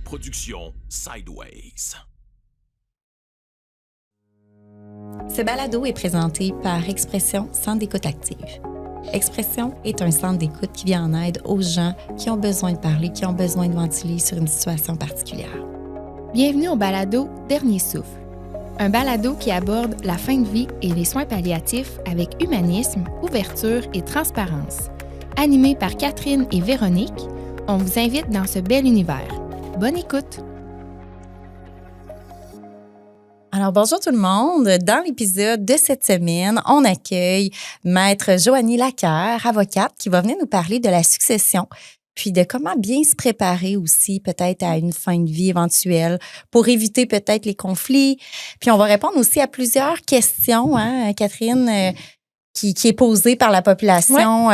production Sideways. Ce balado est présenté par Expression Centre d'écoute active. Expression est un centre d'écoute qui vient en aide aux gens qui ont besoin de parler, qui ont besoin de ventiler sur une situation particulière. Bienvenue au balado Dernier souffle, un balado qui aborde la fin de vie et les soins palliatifs avec humanisme, ouverture et transparence. Animé par Catherine et Véronique, on vous invite dans ce bel univers. Bonne écoute! Alors, bonjour tout le monde. Dans l'épisode de cette semaine, on accueille Maître Joanie Laquer, avocate, qui va venir nous parler de la succession, puis de comment bien se préparer aussi peut-être à une fin de vie éventuelle pour éviter peut-être les conflits. Puis on va répondre aussi à plusieurs questions, Catherine, qui est posée par la population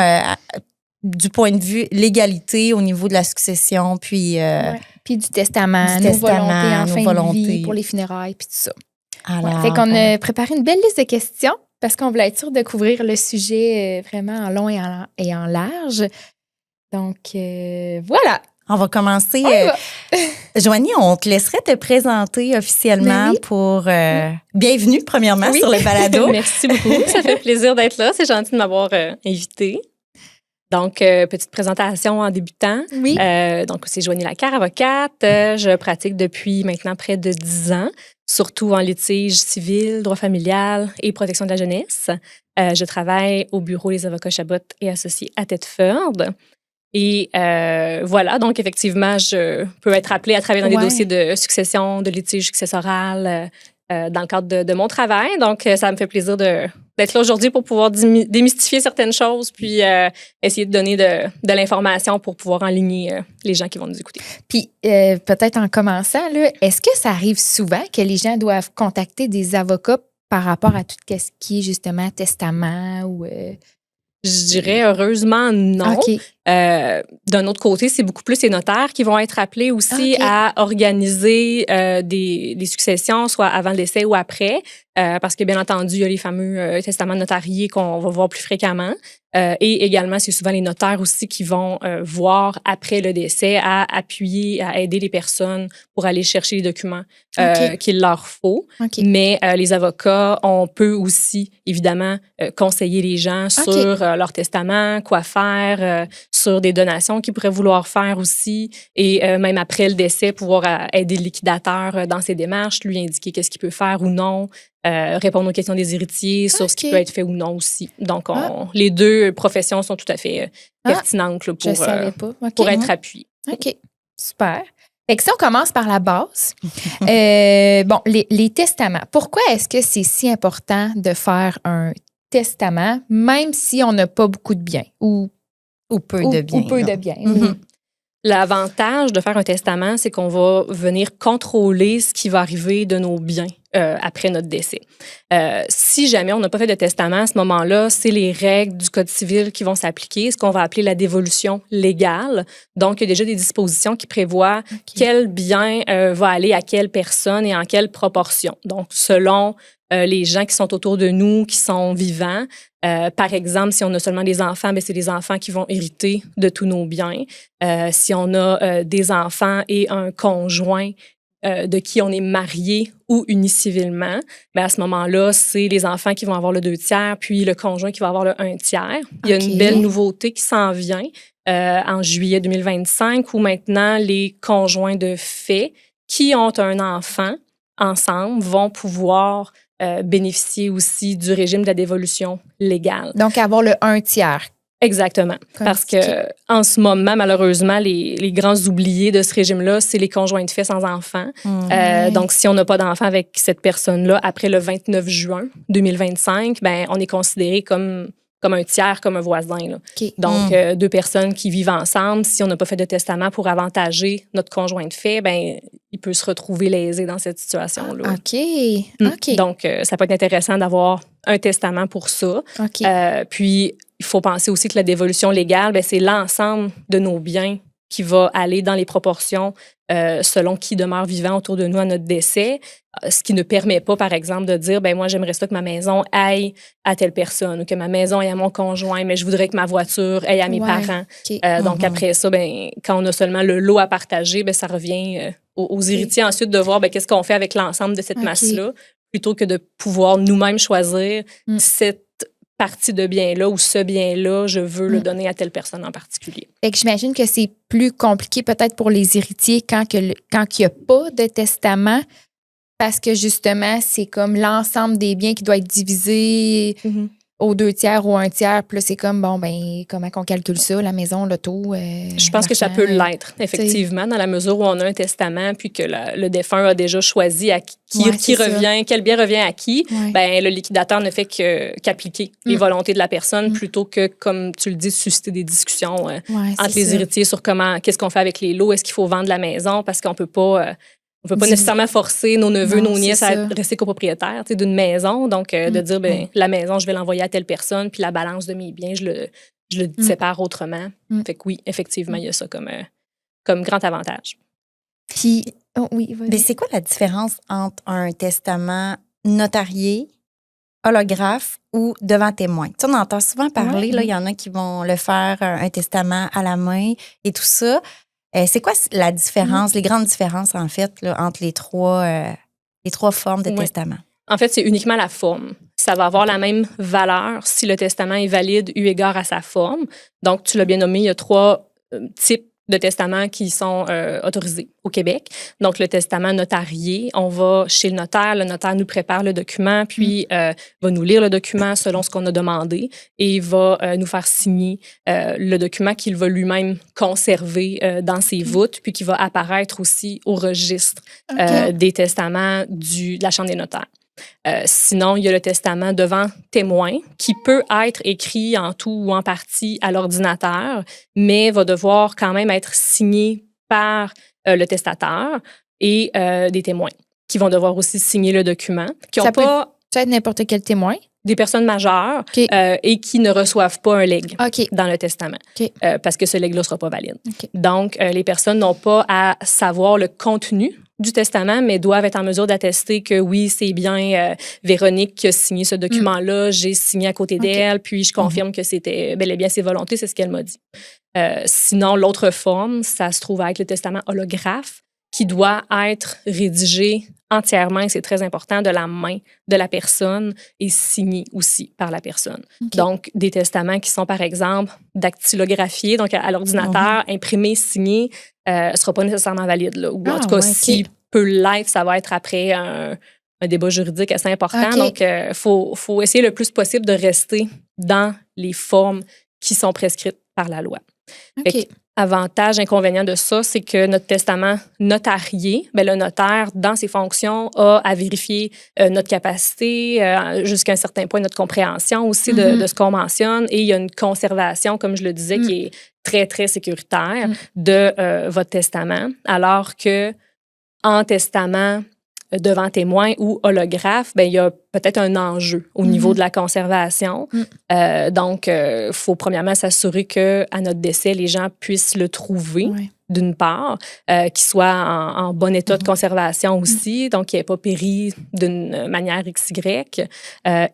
du point de vue légalité au niveau de la succession, puis... Puis du testament, nos volontés en fin de vie pour les funérailles, puis tout ça. Alors, fait qu'on a préparé une belle liste de questions parce qu'on voulait être sûr de couvrir le sujet vraiment en long et en large. Donc, voilà. On va commencer. Joanie, on te laisserait te présenter officiellement pour... bienvenue, premièrement, sur le balado. Merci beaucoup. Ça fait plaisir d'être là. C'est gentil de m'avoir invitée. Donc, petite présentation en débutant. Oui. Donc, c'est Joanie Laquer, avocate. Je pratique depuis maintenant près de 10 ans, surtout en litige civil, droit familial et protection de la jeunesse. Je travaille au bureau des avocats Chabot et associés à Thetford. Et voilà, donc effectivement, je peux être appelée à travailler dans des dossiers de succession, de litige successoral dans le cadre de mon travail. Donc, ça me fait plaisir d'être là aujourd'hui pour pouvoir démystifier certaines choses puis essayer de donner de l'information pour pouvoir enligner les gens qui vont nous écouter. Puis, peut-être en commençant, là, est-ce que ça arrive souvent que les gens doivent contacter des avocats par rapport à tout ce qui est justement testament ou... Je dirais heureusement non. Okay. D'un autre côté, c'est beaucoup plus les notaires qui vont être appelés aussi à organiser des successions, soit avant le décès ou après, parce que bien entendu, il y a les fameux testaments notariés qu'on va voir plus fréquemment. Et également, c'est souvent les notaires aussi qui vont voir après le décès à appuyer, à aider les personnes pour aller chercher les documents qu'il leur faut. Mais les avocats, on peut aussi, évidemment, conseiller les gens sur leur testament, quoi faire, sur des donations qu'ils pourraient vouloir faire aussi. Et même après le décès, pouvoir aider le liquidateur dans ses démarches, lui indiquer qu'est-ce qu'il peut faire ou non. Répondre aux questions des héritiers sur ce qui peut être fait ou non aussi. Donc, les deux professions sont tout à fait pertinentes là, pour être appuyées. OK, super. Fait que si on commence par la base, les testaments. Pourquoi est-ce que c'est si important de faire un testament, même si on n'a pas beaucoup de biens ou peu de biens? Mm-hmm. L'avantage de faire un testament, c'est qu'on va venir contrôler ce qui va arriver de nos biens après notre décès. Si jamais on n'a pas fait de testament, à ce moment-là, c'est les règles du Code civil qui vont s'appliquer, ce qu'on va appeler la dévolution légale. Donc, il y a déjà des dispositions qui prévoient quel bien va aller à quelle personne et en quelle proportion. Donc, selon les gens qui sont autour de nous, qui sont vivants. Par exemple, si on a seulement des enfants, c'est les enfants qui vont hériter de tous nos biens. Si on a des enfants et un conjoint de qui on est marié ou uni civilement, à ce moment-là, c'est les enfants qui vont avoir le 2/3, puis le conjoint qui va avoir le 1/3. Il y a une belle nouveauté qui s'en vient en juillet 2025 où maintenant, les conjoints de fait qui ont un enfant ensemble vont pouvoir bénéficier aussi du régime de la dévolution légale. Donc, avoir le 1/3. Exactement. Parce que en ce moment, malheureusement, les grands oubliés de ce régime-là, c'est les conjoints de fait sans enfants. Donc, si on n'a pas d'enfant avec cette personne-là, après le 29 juin 2025, on est considéré comme un tiers, comme un voisin. Là. Donc, deux personnes qui vivent ensemble, si on n'a pas fait de testament pour avantager notre conjoint de fait, il peut se retrouver lésé dans cette situation-là. Donc, ça peut être intéressant d'avoir un testament pour ça. Puis, il faut penser aussi que la dévolution légale, c'est l'ensemble de nos biens qui va aller dans les proportions selon qui demeure vivant autour de nous à notre décès, ce qui ne permet pas, par exemple, de dire, moi, j'aimerais ça que ma maison aille à telle personne ou que ma maison aille à mon conjoint, mais je voudrais que ma voiture aille à mes parents. Donc, après ça, quand on a seulement le lot à partager, ça revient aux héritiers ensuite de voir qu'est-ce qu'on fait avec l'ensemble de cette masse-là, plutôt que de pouvoir nous-mêmes choisir cette partie de bien-là ou ce bien-là, je veux le donner à telle personne en particulier. Fait que j'imagine que c'est plus compliqué peut-être pour les héritiers quand il n'y a pas de testament, parce que justement, c'est comme l'ensemble des biens qui doit être divisé aux 2/3 ou 1/3. Puis là, c'est comme, comment qu'on calcule ça, la maison, l'auto? Je pense que ça peut l'être, effectivement, dans la mesure où on a un testament puis que le défunt a déjà choisi à qui revient, quel bien revient à qui. Le liquidateur ne fait qu'appliquer les volontés de la personne plutôt que, comme tu le dis, susciter des discussions entre les héritiers sur qu'est-ce qu'on fait avec les lots, est-ce qu'il faut vendre la maison, parce qu'on peut pas... On ne peut pas nécessairement forcer nos neveux, nos nièces à rester copropriétaires d'une maison. Donc, de dire, la maison, je vais l'envoyer à telle personne, puis la balance de mes biens, je le sépare autrement. Fait que oui, effectivement, il y a ça comme grand avantage. Puis, mais c'est quoi la différence entre un testament notarié, holographe ou devant témoin? Tu sais, on entend souvent parler, il y en a qui vont le faire un testament à la main et tout ça. C'est quoi la différence, les grandes différences, en fait, là, entre les trois formes de testament? En fait, c'est uniquement la forme. Ça va avoir la même valeur si le testament est valide eu égard à sa forme. Donc, tu l'as bien nommé, il y a 3 types de testaments qui sont autorisés au Québec. Donc, le testament notarié, on va chez le notaire nous prépare le document, puis va nous lire le document selon ce qu'on a demandé et il va nous faire signer le document qu'il va lui-même conserver dans ses voûtes, puis qui va apparaître aussi au registre des testaments de la Chambre des notaires. Sinon, il y a le testament devant témoin qui peut être écrit en tout ou en partie à l'ordinateur, mais va devoir quand même être signé par le testateur et des témoins qui vont devoir aussi signer le document. Ça peut être n'importe quel témoin? Des personnes majeures et qui ne reçoivent pas un legs dans le testament parce que ce legs-là ne sera pas valide. Donc, les personnes n'ont pas à savoir le contenu du testament, mais doivent être en mesure d'attester que oui, c'est bien Véronique qui a signé ce document-là, j'ai signé à côté d'elle, puis je confirme que c'était bel et bien ses volontés, c'est ce qu'elle m'a dit. Sinon, l'autre forme, ça se trouve avec le testament holographe qui doit être rédigé entièrement, et c'est très important, de la main de la personne et signé aussi par la personne. Donc, des testaments qui sont, par exemple, dactylographiés, donc à l'ordinateur, imprimés, signés, ne sera pas nécessairement valide. Là. Ou en tout cas, s'il peut l'être, ça va être après un débat juridique assez important. Donc, il faut essayer le plus possible de rester dans les formes qui sont prescrites par la loi. Avantage, inconvénient de ça, c'est que notre testament notarié, le notaire, dans ses fonctions, a à vérifier notre capacité, jusqu'à un certain point, notre compréhension aussi de ce qu'on mentionne. Et il y a une conservation, comme je le disais, qui est très, très sécuritaire de votre testament. Alors que en testament devant témoin ou holographe, il y a peut-être un enjeu au niveau de la conservation. Donc, il faut premièrement s'assurer qu'à notre décès, les gens puissent le trouver, d'une part, qu'il soit en bon état de conservation aussi, donc qu'il n'ait pas péri d'une manière XY.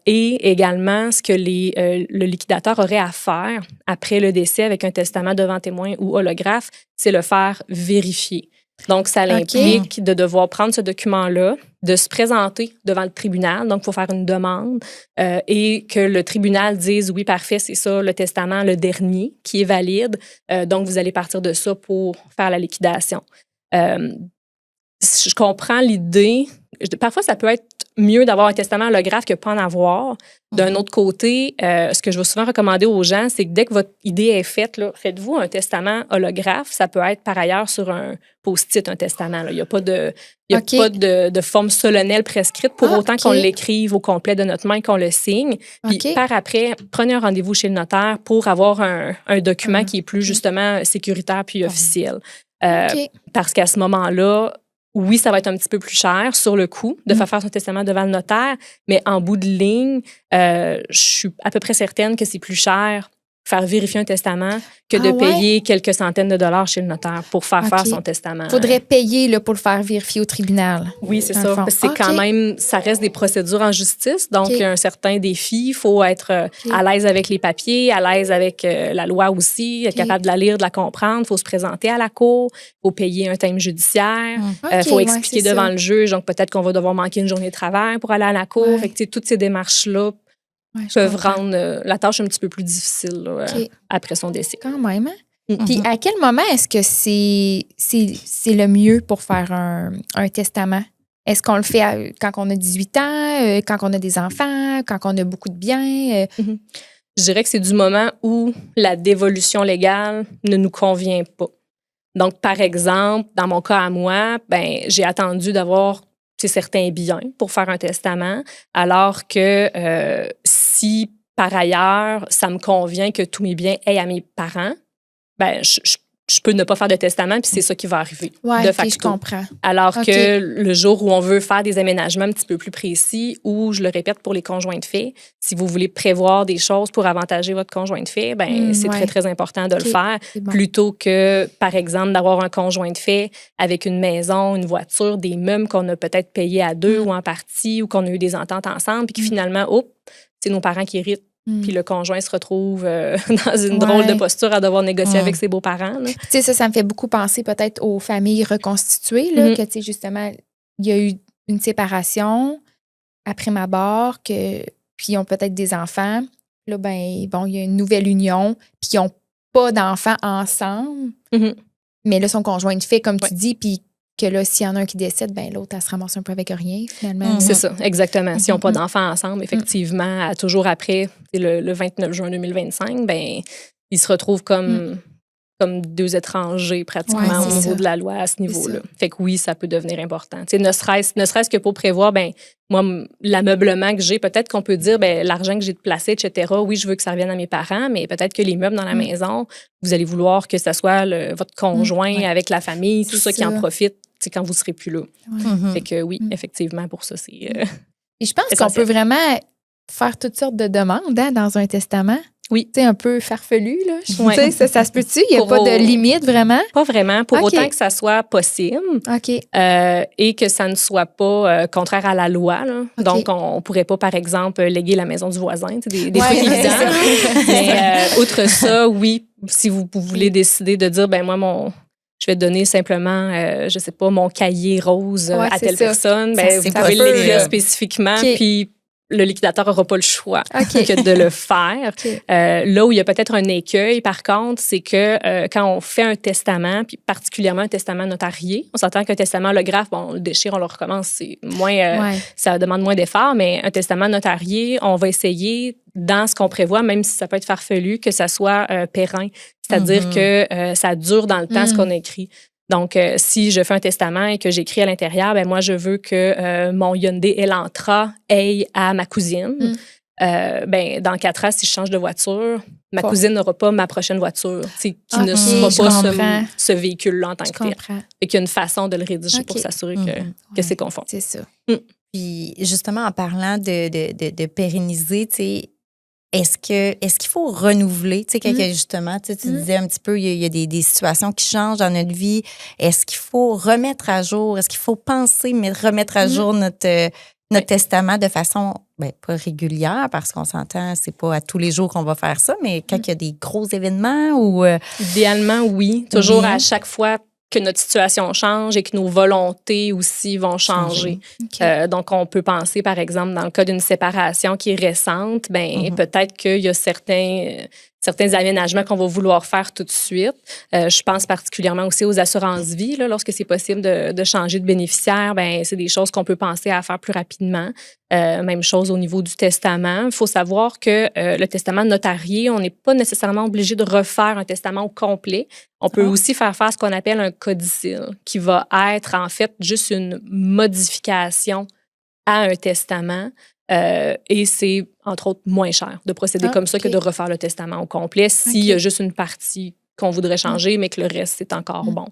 Et également, ce que le liquidateur aurait à faire après le décès avec un testament devant témoin ou holographe, c'est le faire vérifier. Donc, ça implique de devoir prendre ce document-là, de se présenter devant le tribunal. Donc, il faut faire une demande et que le tribunal dise « Oui, parfait, c'est ça, le testament, le dernier, qui est valide. Donc, vous allez partir de ça pour faire la liquidation. » Je comprends l'idée. Parfois, ça peut être mieux d'avoir un testament holographe que pas en avoir. D'un autre côté, ce que je vais souvent recommander aux gens, c'est que dès que votre idée est faite, là, faites-vous un testament holographe. Ça peut être par ailleurs sur un post-it, un testament. Là. Il n'y a pas de forme solennelle prescrite pour autant qu'on l'écrive au complet de notre main, qu'on le signe. Puis par après, prenez un rendez-vous chez le notaire pour avoir un document qui est plus justement sécuritaire puis officiel. Parce qu'à ce moment-là, oui, ça va être un petit peu plus cher sur le coup de faire son testament devant le notaire, mais en bout de ligne, je suis à peu près certaine que c'est plus cher faire vérifier un testament que de payer quelques centaines de dollars chez le notaire pour faire son testament. Il faudrait payer là, pour le faire vérifier au tribunal. Oui, c'est ça. Parce que c'est quand même, ça reste des procédures en justice, donc il y a un certain défi. Il faut être à l'aise avec les papiers, à l'aise avec la loi aussi, être capable de la lire, de la comprendre. Il faut se présenter à la cour, il faut payer un thème judiciaire, il faut expliquer devant le juge. Donc peut-être qu'on va devoir manquer une journée de travail pour aller à la cour. Fait que, toutes ces démarches-là peuvent rendre la tâche un petit peu plus difficile là, après son décès. Quand même, hein? Puis à quel moment est-ce que c'est le mieux pour faire un testament? Est-ce qu'on le fait quand on a 18 ans, quand on a des enfants, quand on a beaucoup de biens? Je dirais que c'est du moment où la dévolution légale ne nous convient pas. Donc, par exemple, dans mon cas à moi, j'ai attendu d'avoir certains biens pour faire un testament, alors que si, par ailleurs, ça me convient que tous mes biens aient à mes parents, je peux ne pas faire de testament, puis c'est ça qui va arriver, de facto. Je comprends. Alors que le jour où on veut faire des aménagements un petit peu plus précis, ou, je le répète, pour les conjoints de fait, si vous voulez prévoir des choses pour avantager votre conjoint de fait, c'est très, très important de le faire, plutôt que, par exemple, d'avoir un conjoint de fait avec une maison, une voiture, des meubles qu'on a peut-être payés à deux ou en partie, ou qu'on a eu des ententes ensemble, puis que finalement, c'est nos parents qui héritent. Puis le conjoint se retrouve dans une drôle de posture à devoir négocier avec ses beaux-parents. Tu sais, ça me fait beaucoup penser peut-être aux familles reconstituées, là, que, tu sais, justement, il y a eu une séparation après ma barre, puis ils ont peut-être des enfants. Là, il y a une nouvelle union, puis ils n'ont pas d'enfants ensemble. Mais là, son conjoint de fait, comme tu dis, puis que là, s'il y en a un qui décède, l'autre, elle se ramasse un peu avec rien, finalement. C'est ça, exactement. S'ils n'ont pas d'enfants ensemble, effectivement, toujours après, le 29 juin 2025, ils se retrouvent comme deux étrangers, pratiquement, au niveau de la loi à ce niveau-là. Fait que oui, ça peut devenir important. Ne serait-ce que pour prévoir, moi, l'ameublement que j'ai, peut-être qu'on peut dire, l'argent que j'ai placé, etc., oui, je veux que ça revienne à mes parents, mais peut-être que les meubles dans la maison, vous allez vouloir que ça soit votre conjoint avec la famille, tout ça qui en profite quand vous ne serez plus là. Fait que oui, effectivement, pour ça, c'est Et je pense qu'on peut vraiment faire toutes sortes de demandes dans un testament. Oui. Tu sais, un peu farfelu, là. Tu sais, ça se peut-tu? Il n'y a pas de limite, vraiment? Pas vraiment. Pour autant que ça soit possible et que ça ne soit pas contraire à la loi. Là. Donc, on ne pourrait pas, par exemple, léguer la maison du voisin. Des trucs évidents. Mais outre ça, oui, si vous voulez décider de dire, moi, je vais donner simplement, je ne sais pas, mon cahier rose à telle personne, vous pouvez l'écrire spécifiquement, puis le liquidateur n'aura pas le choix que de le faire. Là où il y a peut-être un écueil, par contre, c'est que quand on fait un testament, puis particulièrement un testament notarié, on s'entend qu'un testament holographe, on le déchire, on le recommence, c'est moins, ça demande moins d'efforts, mais un testament notarié, on va essayer, dans ce qu'on prévoit, même si ça peut être farfelu, que ça soit périn, c'est-à-dire que ça dure dans le temps ce qu'on a écrit. Donc, si je fais un testament et que j'écris à l'intérieur, moi, je veux que mon Hyundai Elantra aille à ma cousine. Dans 4 ans, si je change de voiture, ma cousine n'aura pas ma prochaine voiture, qui ne sera pas ce véhicule-là en tant que tel. Et qu'il y a une façon de le rédiger pour s'assurer que c'est conforme. C'est ça. Puis, justement, en parlant de pérenniser, tu sais, est-ce qu'il faut renouveler, tu sais, justement, tu disais un petit peu, il y a des situations qui changent dans notre vie. Est-ce qu'il faut remettre à jour, est-ce qu'il faut penser, mais remettre à jour notre testament de façon, pas régulière, parce qu'on s'entend, c'est pas à tous les jours qu'on va faire ça, mais quand il y a des gros événements ou... Idéalement, oui. Toujours à chaque fois que notre situation change et que nos volontés aussi vont changer. Donc, on peut penser, par exemple, dans le cas d'une séparation qui est récente, peut-être qu'il y a certains aménagements qu'on va vouloir faire tout de suite. Je pense particulièrement aussi aux assurances-vie. Lorsque c'est possible de changer de bénéficiaire, c'est des choses qu'on peut penser à faire plus rapidement. Même chose au niveau du testament. Il faut savoir que le testament notarié, on n'est pas nécessairement obligé de refaire un testament au complet. On peut aussi faire ce qu'on appelle un codicile, qui va être en fait juste une modification à un testament. Et c'est, entre autres, moins cher de procéder comme ça que de refaire le testament au complet s'il y a juste une partie qu'on voudrait changer, mais que le reste, c'est encore bon.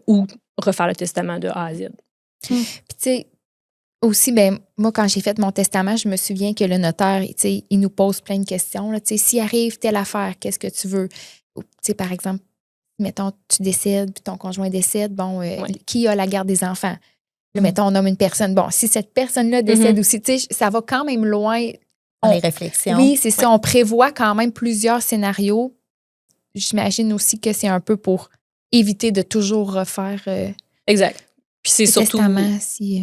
Ou refaire le testament de A à Z. Puis, tu sais, aussi, ben, moi, quand j'ai fait mon testament, je me souviens que le notaire, il nous pose plein de questions. Là, s'il arrive telle affaire, qu'est-ce que tu veux? Par exemple, mettons, tu décèdes, puis ton conjoint décède, bon, qui a la garde des enfants? Là, mettons, on nomme une personne. Bon, si cette personne-là décède aussi, ça va quand même loin. Les réflexions. Oui, c'est ça. On prévoit quand même plusieurs scénarios. J'imagine aussi que c'est un peu pour éviter de toujours refaire exact. Puis c'est le surtout. testament.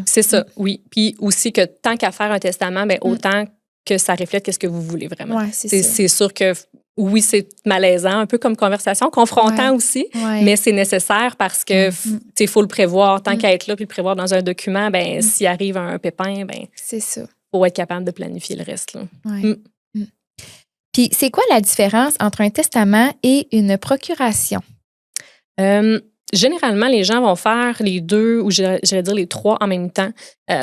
C'est ça, oui. Puis aussi que tant qu'à faire un testament, ben, autant que ça reflète qu'est-ce que vous voulez vraiment. Ouais, c'est sûr que oui, c'est malaisant, un peu comme conversation, confrontant aussi, mais c'est nécessaire parce que il faut le prévoir. Tant qu'à être là puis le prévoir dans un document, ben s'il arrive un pépin, ben c'est ça. Faut être capable de planifier le reste. Là. Ouais. Puis c'est quoi la différence entre un testament et une procuration? Généralement, les gens vont faire les deux, ou j'allais dire les trois en même temps.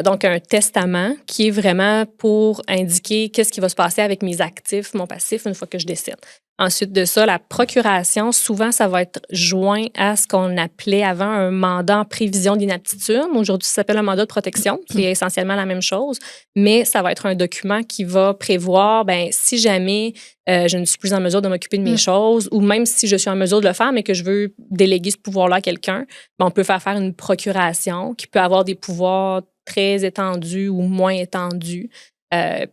Donc, un testament qui est vraiment pour indiquer qu'est-ce qui va se passer avec mes actifs, mon passif, une fois que je décède. Ensuite de ça, la procuration, souvent, ça va être joint à ce qu'on appelait avant un mandat en prévision d'inaptitude. Aujourd'hui, ça s'appelle un mandat de protection, qui est essentiellement la même chose, mais ça va être un document qui va prévoir, ben si jamais je ne suis plus en mesure de m'occuper de mes choses, ou même si je suis en mesure de le faire, mais que je veux déléguer ce pouvoir-là à quelqu'un, ben, on peut faire une procuration qui peut avoir des pouvoirs très étendus ou moins étendus.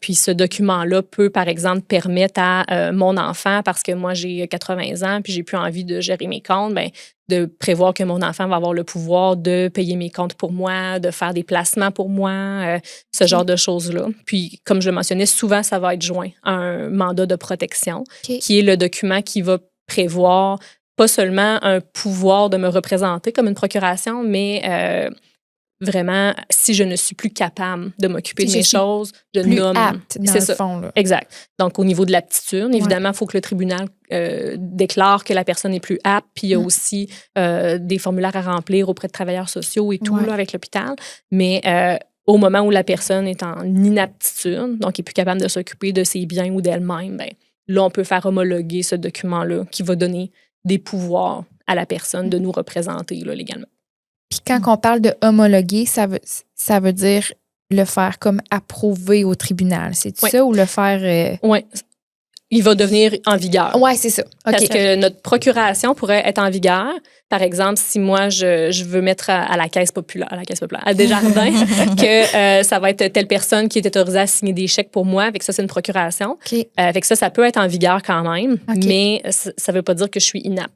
Puis ce document-là peut, par exemple, permettre à mon enfant, parce que moi, j'ai 80 ans puis j'ai plus envie de gérer mes comptes, ben, de prévoir que mon enfant va avoir le pouvoir de payer mes comptes pour moi, de faire des placements pour moi, ce genre de choses-là. Puis, comme je le mentionnais, souvent, ça va être joint à un mandat de protection, qui est le document qui va prévoir pas seulement un pouvoir de me représenter comme une procuration, mais vraiment, si je ne suis plus capable de m'occuper de mes choses, je nomme. Apte, dans le fond, là. Exact. Donc, au niveau de l'aptitude, évidemment, il faut que le tribunal déclare que la personne n'est plus apte. Puis, il y a aussi des formulaires à remplir auprès de travailleurs sociaux et tout, là, avec l'hôpital. Mais au moment où la personne est en inaptitude, donc n'est plus capable de s'occuper de ses biens ou d'elle-même, ben, là, on peut faire homologuer ce document-là qui va donner des pouvoirs à la personne de nous représenter là, légalement. Puis quand on parle de homologuer, ça veut dire le faire comme approuver au tribunal. C'est ça ou le faire... Oui. Il va devenir en vigueur. Oui, c'est ça. Okay. Parce que notre procuration pourrait être en vigueur. Par exemple, si moi, je veux mettre à la Caisse populaire, à Desjardins, que ça va être telle personne qui est autorisée à signer des chèques pour moi, avec ça, c'est une procuration. Avec ça peut être en vigueur quand même, mais ça ne veut pas dire que je suis inapte.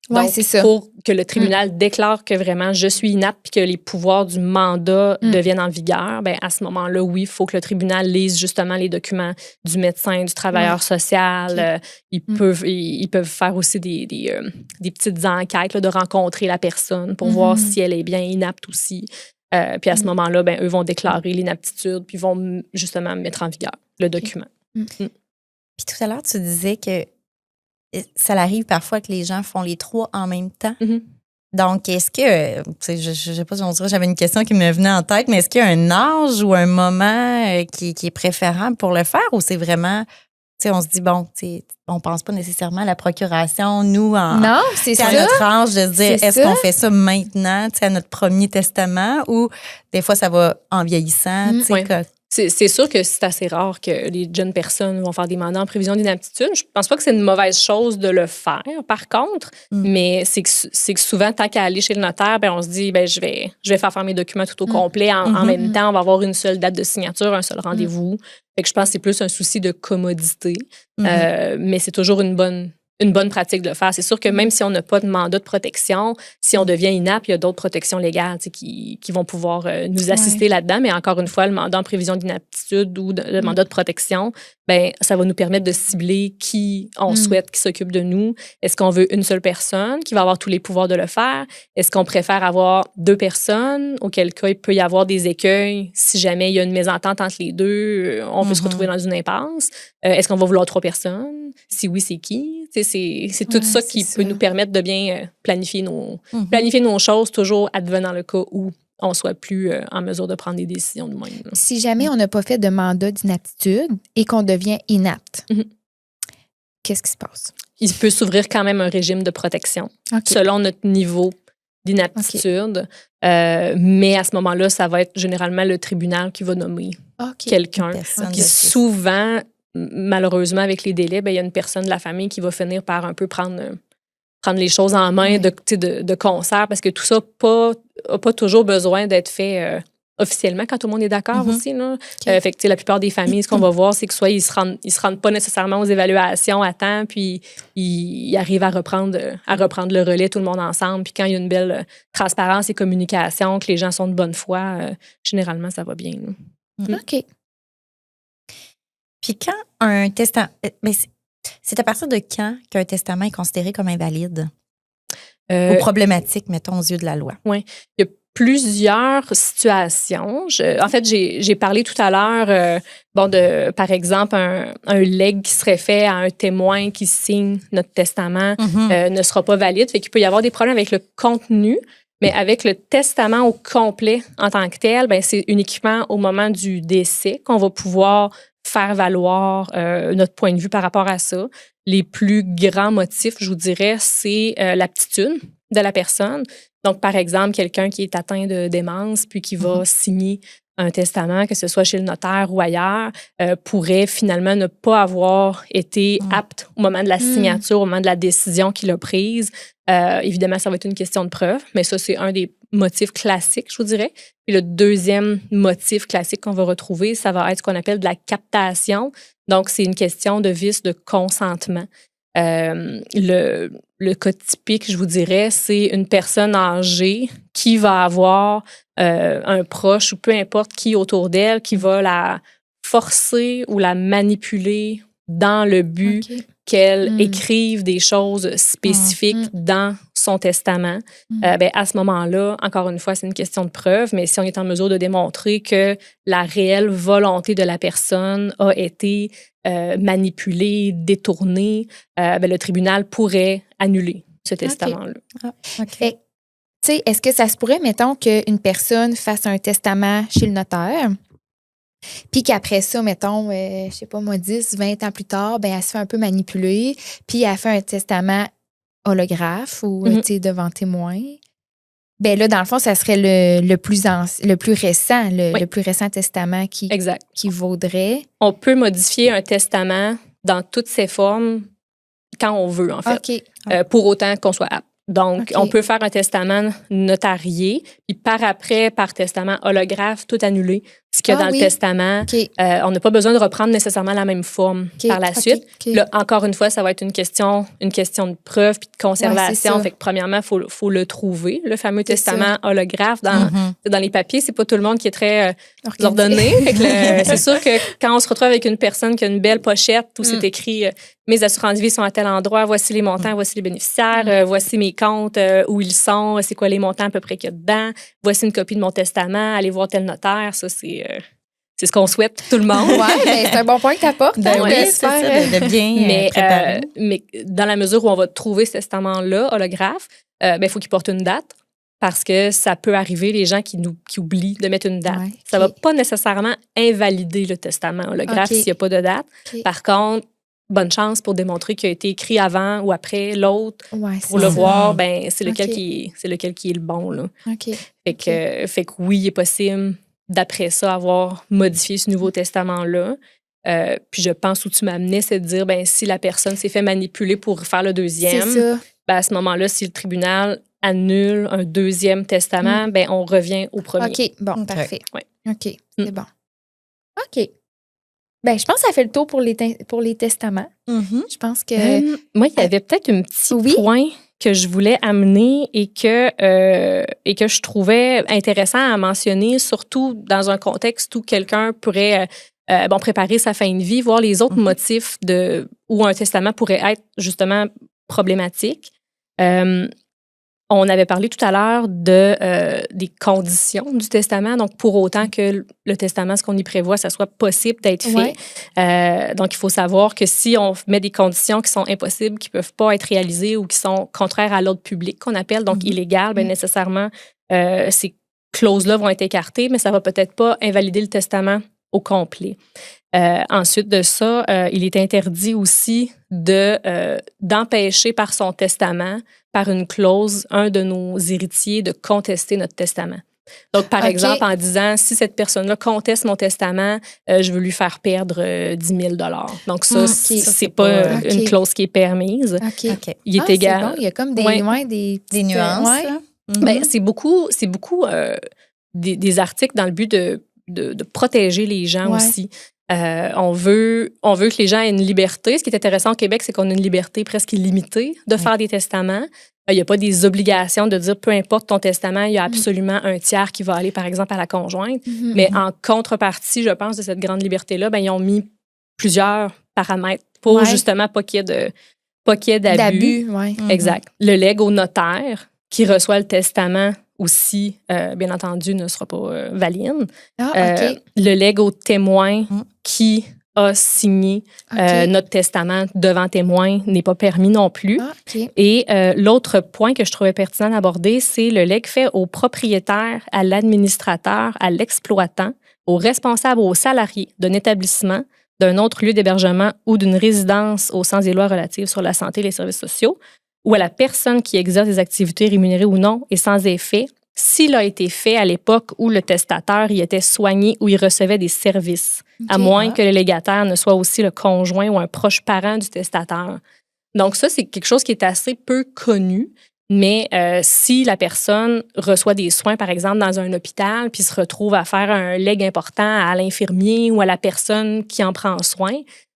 Donc, c'est ça. Pour que le tribunal déclare que vraiment je suis inapte puis que les pouvoirs du mandat deviennent en vigueur, ben à ce moment-là, oui, il faut que le tribunal lise justement les documents du médecin, du travailleur social. Ils peuvent faire aussi des petites enquêtes là, de rencontrer la personne pour voir si elle est bien inapte aussi. Puis à ce moment-là, ben, eux vont déclarer l'inaptitude puis vont justement mettre en vigueur le document. Puis tout à l'heure, tu disais que ça arrive parfois que les gens font les trois en même temps. Donc, est-ce que, je ne sais pas si on dirait, j'avais une question qui me venait en tête, mais est-ce qu'il y a un âge ou un moment qui est préférable pour le faire ou c'est vraiment, on se dit, bon, on ne pense pas nécessairement à la procuration, nous, non, c'est ça. À notre âge, de se dire, est-ce qu'on fait ça maintenant, à notre premier testament ou des fois, ça va en vieillissant, C'est sûr que c'est assez rare que les jeunes personnes vont faire des mandats en prévision d'inaptitude. Je pense pas que c'est une mauvaise chose de le faire, par contre, mais c'est que souvent, tant qu'à aller chez le notaire, ben, on se dit, ben, je vais faire mes documents tout au complet. En même temps, on va avoir une seule date de signature, un seul rendez-vous. Fait que je pense que c'est plus un souci de commodité, mais c'est toujours une bonne pratique de le faire. C'est sûr que même si on n'a pas de mandat de protection, si on devient inapte, il y a d'autres protections légales qui vont pouvoir nous assister là-dedans. Mais encore une fois, le mandat en prévision d'inaptitude ou le mandat de protection, ben, ça va nous permettre de cibler qui on souhaite qui s'occupe de nous. Est-ce qu'on veut une seule personne qui va avoir tous les pouvoirs de le faire? Est-ce qu'on préfère avoir 2 personnes? Auquel cas, il peut y avoir des écueils. Si jamais il y a une mésentente entre les deux, on peut se retrouver dans une impasse. Est-ce qu'on va vouloir 3 personnes? Si oui, c'est qui? C'est tout ça qui peut nous permettre de bien planifier nos choses, toujours advenant le cas où on ne soit plus en mesure de prendre des décisions nous-mêmes. Si jamais on n'a pas fait de mandat d'inaptitude et qu'on devient inapte, qu'est-ce qui se passe? Il peut s'ouvrir quand même un régime de protection selon notre niveau d'inaptitude. Mais à ce moment-là, ça va être généralement le tribunal qui va nommer quelqu'un. Puis souvent, malheureusement, avec les délais, il y a une personne de la famille qui va finir par un peu prendre les choses en main de concert, parce que tout ça n'a pas toujours besoin d'être fait officiellement quand tout le monde est d'accord aussi. Là. Fait que, la plupart des familles, ce qu'on va voir, c'est que soit ils se rendent pas nécessairement aux évaluations à temps, puis ils arrivent à reprendre le relais tout le monde ensemble. Puis quand il y a une belle transparence et communication, que les gens sont de bonne foi, généralement, ça va bien. OK. Puis quand un testament... C'est à partir de quand qu'un testament est considéré comme invalide ou problématique, mettons, aux yeux de la loi? Oui. Il y a plusieurs situations. En fait, j'ai parlé tout à l'heure par exemple, un legs qui serait fait à un témoin qui signe notre testament ne sera pas valide. Fait qu'il peut y avoir des problèmes avec le contenu, mais avec le testament au complet en tant que tel, c'est uniquement au moment du décès qu'on va pouvoir faire valoir notre point de vue par rapport à ça. Les plus grands motifs, je vous dirais, c'est l'aptitude de la personne. Donc, par exemple, quelqu'un qui est atteint de démence puis qui va signer un testament, que ce soit chez le notaire ou ailleurs, pourrait finalement ne pas avoir été apte au moment de la signature, au moment de la décision qu'il a prise. Évidemment, ça va être une question de preuve, mais ça, c'est un des motifs classiques, je vous dirais. Puis le deuxième motif classique qu'on va retrouver, ça va être ce qu'on appelle de la captation. Donc, c'est une question de vice de consentement. Le cas typique, je vous dirais, c'est une personne âgée qui va avoir un proche ou peu importe qui autour d'elle qui va la forcer ou la manipuler dans le but qu'elle écrive des choses spécifiques dans son testament. À ce moment-là, encore une fois, c'est une question de preuve, mais si on est en mesure de démontrer que la réelle volonté de la personne a été manipulée, détournée, le tribunal pourrait annuler ce testament-là. Fait, tu sais, est-ce que ça se pourrait, mettons, qu'une personne fasse un testament chez le notaire, puis qu'après ça, mettons, je sais pas moi, 10, 20 ans plus tard, elle se fait un peu manipuler, puis elle fait un testament holographe ou devant témoin. Là, dans le fond, ça serait le plus récent, le plus récent testament qui vaudrait. On peut modifier un testament dans toutes ses formes quand on veut, en fait, pour autant qu'on soit apte. Donc, on peut faire un testament notarié, puis par testament holographe, tout annuler. Ce qu'il y a dans le testament, on n'a pas besoin de reprendre nécessairement la même forme par la suite. Là, encore une fois, ça va être une question de preuve puis de conservation. Fait que premièrement, faut le trouver, le fameux testament holographe dans les papiers. C'est pas tout le monde qui est très ordonné. Fait que c'est sûr que quand on se retrouve avec une personne qui a une belle pochette où c'est écrit mes assurances vie sont à tel endroit, voici les montants, voici les bénéficiaires, voici mes comptes, où ils sont, c'est quoi les montants à peu près qu'il y a dedans, voici une copie de mon testament, allez voir tel notaire. Ça, c'est ce qu'on souhaite tout le monde. C'est un bon point que tu apportes. C'est ça, de bien préparer. Mais dans la mesure où on va trouver ce testament-là, holographe, il faut qu'il porte une date. Parce que ça peut arriver, les gens qui oublient de mettre une date. Ça ne va pas nécessairement invalider le testament holographe s'il n'y a pas de date. Par contre, bonne chance pour démontrer qu'il a été écrit avant ou après l'autre. Pour le voir, c'est lequel qui est le bon. Là. Fait que oui, il est possible, d'après ça, avoir modifié ce nouveau testament-là. Puis je pense où tu m'amenais, c'est de dire, si la personne s'est fait manipuler pour faire le deuxième, à ce moment-là, si le tribunal annule un deuxième testament, on revient au premier. OK, bon, parfait. Ouais. OK, c'est bon. OK. Je pense que ça fait le tour pour les testaments. Je pense que... moi, il y avait peut-être un petit point que je voulais amener et que je trouvais intéressant à mentionner, surtout dans un contexte où quelqu'un pourrait préparer sa fin de vie, voir les autres motifs où un testament pourrait être justement problématique. On avait parlé tout à l'heure des conditions du testament. Donc, pour autant que le testament, ce qu'on y prévoit, ça soit possible d'être fait. Donc, il faut savoir que si on met des conditions qui sont impossibles, qui ne peuvent pas être réalisées ou qui sont contraires à l'ordre public, qu'on appelle, donc illégales, nécessairement, ces clauses-là vont être écartées, mais ça ne va peut-être pas invalider le testament au complet. Ensuite de ça, il est interdit aussi d'empêcher par son testament, par une clause, un de nos héritiers de contester notre testament. Donc, par exemple, en disant, si cette personne-là conteste mon testament, je veux lui faire perdre 10 000 $. Donc, ça, c'est pas une clause qui est permise. Il est égal. C'est bon, il y a comme des nuances. Ben, c'est beaucoup des articles dans le but de protéger les gens aussi. On veut que les gens aient une liberté. Ce qui est intéressant au Québec, c'est qu'on a une liberté presque illimitée de faire des testaments. Il n'y a pas des obligations de dire, peu importe ton testament, il y a absolument un tiers qui va aller, par exemple, à la conjointe. Mais en contrepartie, je pense, de cette grande liberté-là, ben, ils ont mis plusieurs paramètres pour justement pas qu'il y ait d'abus. Exact. Le legs au notaire qui reçoit le testament aussi, bien entendu, ne sera pas valide. Le legs au témoin qui a signé notre testament devant témoin n'est pas permis non plus. Et l'autre point que je trouvais pertinent d'aborder, c'est le legs fait au propriétaire, à l'administrateur, à l'exploitant, au responsable ou au salarié d'un établissement, d'un autre lieu d'hébergement ou d'une résidence au sens des lois relatives sur la santé et les services sociaux, ou à la personne qui exerce des activités rémunérées ou non et sans effet, s'il a été fait à l'époque où le testateur y était soigné ou il recevait des services, à moins que le légataire ne soit aussi le conjoint ou un proche parent du testateur. Donc ça, c'est quelque chose qui est assez peu connu, mais si la personne reçoit des soins, par exemple, dans un hôpital, puis se retrouve à faire un legs important à l'infirmier ou à la personne qui en prend soin,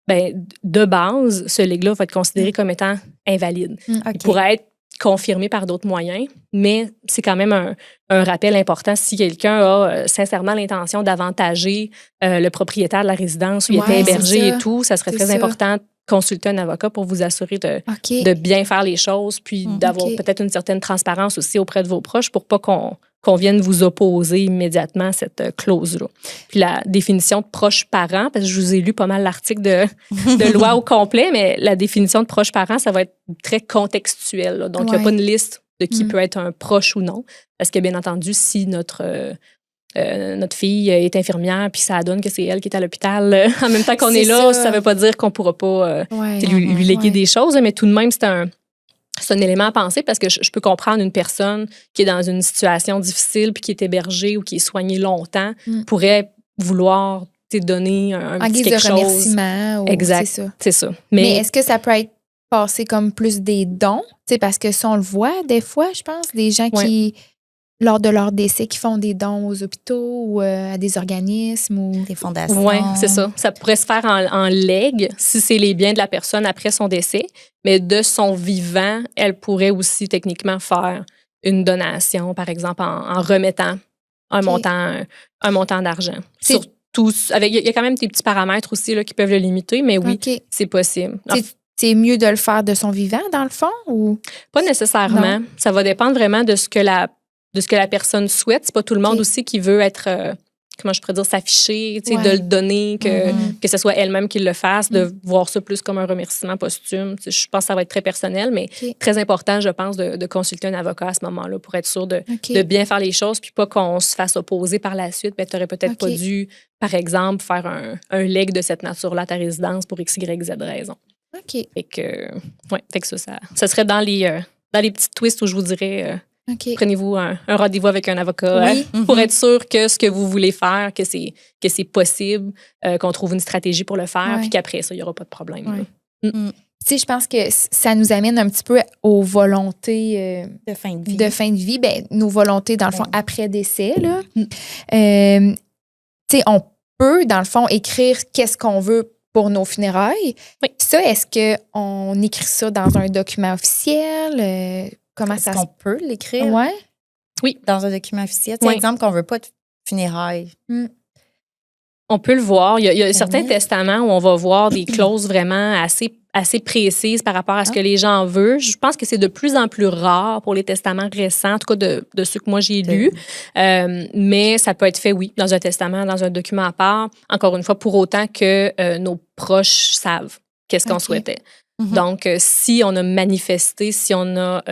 ben, de base, ce legs-là va être considéré comme étant invalide. Il pourrait être confirmé par d'autres moyens, mais c'est quand même un rappel important si quelqu'un a sincèrement l'intention d'avantager le propriétaire de la résidence où il était hébergé et tout, ça serait très important de consulter un avocat pour vous assurer de bien faire les choses, puis d'avoir peut-être une certaine transparence aussi auprès de vos proches pour pas qu'on vienne vous opposer immédiatement à cette clause-là. Puis la définition de proche parent, parce que je vous ai lu pas mal l'article de loi au complet, mais la définition de proche parent, ça va être très contextuel. Là. Donc, il n'y a pas une liste de qui peut être un proche ou non. Parce que, bien entendu, si notre fille est infirmière, puis ça donne que c'est elle qui est à l'hôpital en même temps qu'on est là, ça ne veut pas dire qu'on ne pourra pas lui léguer des choses, mais tout de même, c'est un élément à penser parce que je peux comprendre une personne qui est dans une situation difficile puis qui est hébergée ou qui est soignée longtemps pourrait vouloir te donner un petit quelque chose. En guise de remerciement. Exact, c'est ça. Mais est-ce que ça peut être passé comme plus des dons? T'sais, parce que ça, on le voit des fois, je pense, des gens qui, lors de leur décès, qui font des dons aux hôpitaux ou à des organismes ou des fondations. Oui, c'est ça. Ça pourrait se faire en legs si c'est les biens de la personne après son décès, mais de son vivant, elle pourrait aussi techniquement faire une donation, par exemple, en remettant un montant d'argent. Surtout, il y a quand même des petits paramètres aussi là, qui peuvent le limiter, mais oui, c'est possible. C'est mieux de le faire de son vivant, dans le fond? Ou? Pas nécessairement. Non. Ça va dépendre vraiment de ce que la personne souhaite. C'est pas tout le monde aussi qui veut être, comment je pourrais dire, s'afficher, de le donner, que ce soit elle-même qui le fasse, de voir ça plus comme un remerciement posthume. Je pense que ça va être très personnel, mais très important, je pense, de consulter un avocat à ce moment-là pour être sûr de bien faire les choses, puis pas qu'on se fasse opposer par la suite. Tu n'aurais peut-être pas dû, par exemple, faire un legs de cette nature-là à ta résidence pour X, Y, Z raison. Fait que ça serait dans les petits twists où je vous dirais prenez-vous un rendez-vous avec un avocat pour être sûr que ce que vous voulez faire, que c'est possible, qu'on trouve une stratégie pour le faire, puis qu'après ça, il n'y aura pas de problème. Tu sais, je pense que ça nous amène un petit peu aux volontés de fin de vie. De fin de vie, nos volontés, dans le fond, après décès. Là. Tu sais, on peut, dans le fond, écrire qu'est-ce qu'on veut pour nos funérailles. Ça, est-ce qu'on écrit ça dans un document officiel? Comment ça qu'on peut l'écrire? Oui. Dans un document officiel. Par exemple, qu'on ne veut pas de funérailles. On peut le voir. Il y a certains testaments où on va voir des clauses vraiment assez précises par rapport à ce que les gens veulent. Je pense que c'est de plus en plus rare pour les testaments récents, en tout cas de ceux que moi j'ai lus. Mais ça peut être fait, dans un testament, dans un document à part. Encore une fois, pour autant que nos proches savent qu'est-ce qu'on souhaitait. Donc, si on a manifesté, si on a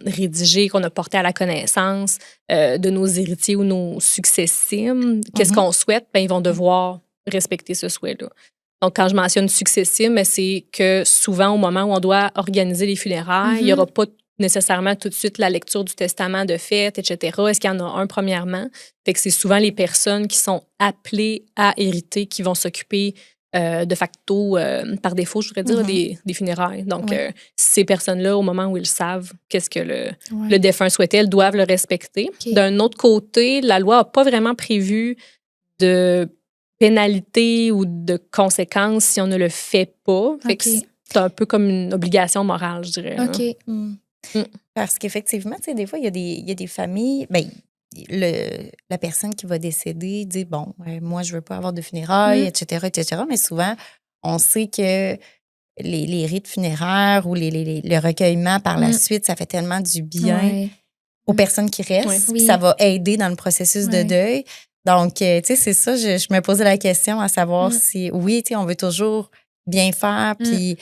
rédigé, qu'on a porté à la connaissance de nos héritiers ou nos successimes, qu'est-ce qu'on souhaite, ils vont devoir respecter ce souhait-là. Donc, quand je mentionne successible, mais c'est que souvent, au moment où on doit organiser les funérailles, il n'y aura pas nécessairement tout de suite la lecture du testament de fait, etc. Est-ce qu'il y en a un premièrement? Fait que c'est souvent les personnes qui sont appelées à hériter qui vont s'occuper de facto, par défaut, je voudrais dire, des funérailles. Donc, ces personnes-là, au moment où ils savent qu'est-ce que le défunt souhaitait, elles doivent le respecter. Okay. D'un autre côté, la loi n'a pas vraiment prévu de pénalité ou de conséquences si on ne le fait pas. Fait que c'est un peu comme une obligation morale, je dirais. OK. Parce qu'effectivement, tu sais, des fois, il y a des familles... Ben, la personne qui va décéder dit, bon, moi, je veux pas avoir de funérailles, etc., etc. Mais souvent, on sait que les rites funéraires ou le recueillement par la suite, ça fait tellement du bien aux personnes qui restent. Oui. Ça va aider dans le processus de deuil. Donc, tu sais, c'est ça, je me posais la question à savoir si, oui, tu sais, on veut toujours bien faire, puis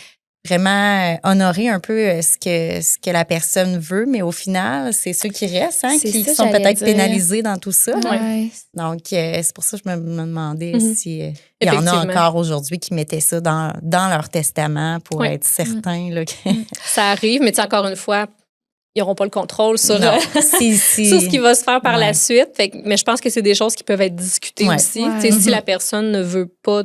vraiment honorer un peu ce que la personne veut, mais au final, c'est ceux qui restent qui sont peut-être pénalisés dans tout ça. Ouais. Donc, c'est pour ça que je me demandais s'il y en a encore aujourd'hui qui mettaient ça dans leur testament pour être certains. Là, que... Ça arrive, mais tu sais, encore une fois, ils n'auront pas le contrôle sur, sur ce qui va se faire par la suite. Fait que, mais je pense que c'est des choses qui peuvent être discutées aussi. Ouais. Si la personne ne veut pas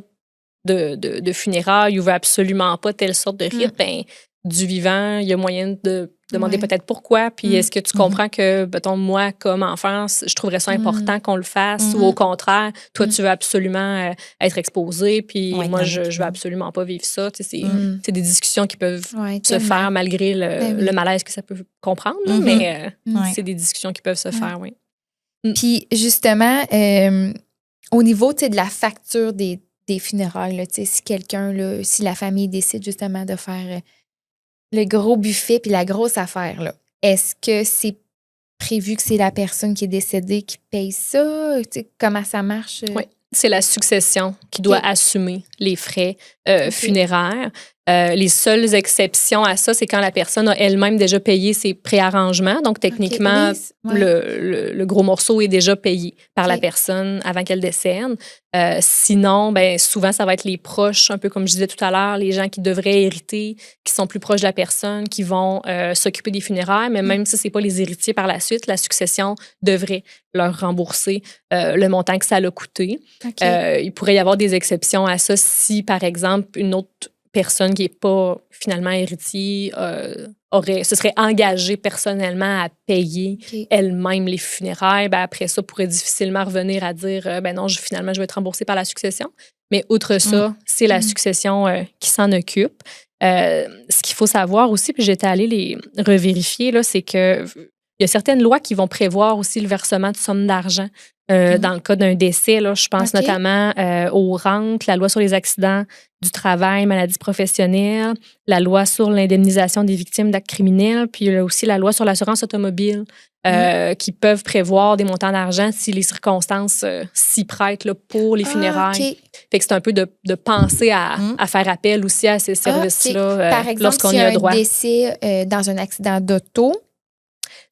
de funérailles ou veut absolument pas telle sorte de rite, ben, du vivant, il y a moyen de demander peut-être pourquoi. Puis est-ce que tu comprends que, mettons, moi, comme enfant, je trouverais ça important qu'on le fasse ou au contraire, toi, tu veux absolument être exposé, puis moi, je veux absolument pas vivre ça. C'est des discussions qui peuvent se faire malgré le malaise que ça peut comprendre, mais c'est des discussions qui peuvent se faire, oui. Puis justement, au niveau de la facture des funérailles, là, si quelqu'un, là, si la famille décide justement de faire le gros buffet puis la grosse affaire, là, est-ce que c'est prévu que c'est la personne qui est décédée qui paye ça? Comment ça marche? Oui, c'est la succession qui doit assumer les frais funéraires. Les seules exceptions à ça, c'est quand la personne a elle-même déjà payé ses préarrangements. Donc, techniquement, le gros morceau est déjà payé par la personne avant qu'elle décède. Sinon, ben, souvent, ça va être les proches, un peu comme je disais tout à l'heure, les gens qui devraient hériter, qui sont plus proches de la personne, qui vont s'occuper des funérailles. Mais même si ce n'est pas les héritiers par la suite, la succession devrait leur rembourser le montant que ça a coûté. Il pourrait y avoir des exceptions à ça si, par exemple, une autre personne qui n'est pas finalement héritier se serait engagée personnellement à payer elle-même les funérailles, ben après ça, pourrait difficilement revenir à dire ben non, finalement, je vais être remboursée par la succession. Mais outre ça, c'est la succession qui s'en occupe. Ce qu'il faut savoir aussi, puis j'étais allée les revérifier, là, c'est que il y a certaines lois qui vont prévoir aussi le versement de sommes d'argent dans le cas d'un décès. Là, je pense notamment aux rentes, la loi sur les accidents du travail, maladies professionnelles, la loi sur l'indemnisation des victimes d'actes criminels, puis il y a aussi la loi sur l'assurance automobile qui peuvent prévoir des montants d'argent si les circonstances s'y prêtent là, pour les funérailles. Fait que c'est un peu de penser à faire appel aussi à ces services-là Par exemple, lorsqu'on y a droit. Par exemple, s'il y a un décès dans un accident d'auto,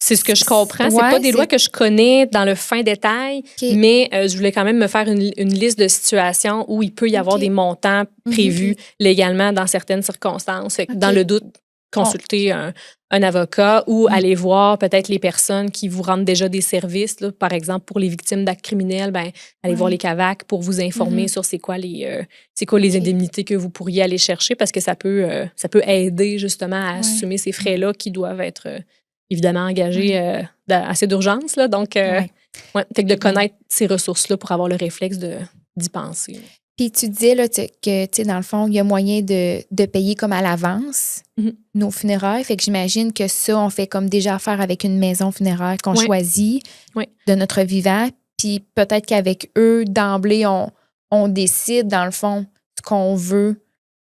c'est ce que je comprends. C'est pas des lois que je connais dans le fin détail, mais je voulais quand même me faire une liste de situations où il peut y avoir des montants prévus légalement dans certaines circonstances. Fait que dans le doute, consulter un avocat ou aller voir peut-être les personnes qui vous rendent déjà des services. Là, par exemple, pour les victimes d'actes criminels, ben, allez voir les CAVAC pour vous informer sur c'est quoi les indemnités que vous pourriez aller chercher parce que ça peut aider justement à assumer ces frais-là qui doivent être... évidemment engagé assez d'urgence. Là, donc, fait que de connaître ces ressources-là pour avoir le réflexe d'y penser. Puis tu disais là, que, dans le fond, il y a moyen de payer comme à l'avance nos funérailles. Fait que j'imagine que ça, on fait comme déjà affaire avec une maison funéraire qu'on choisit de notre vivant. Puis peut-être qu'avec eux, d'emblée, on décide, dans le fond, ce qu'on veut.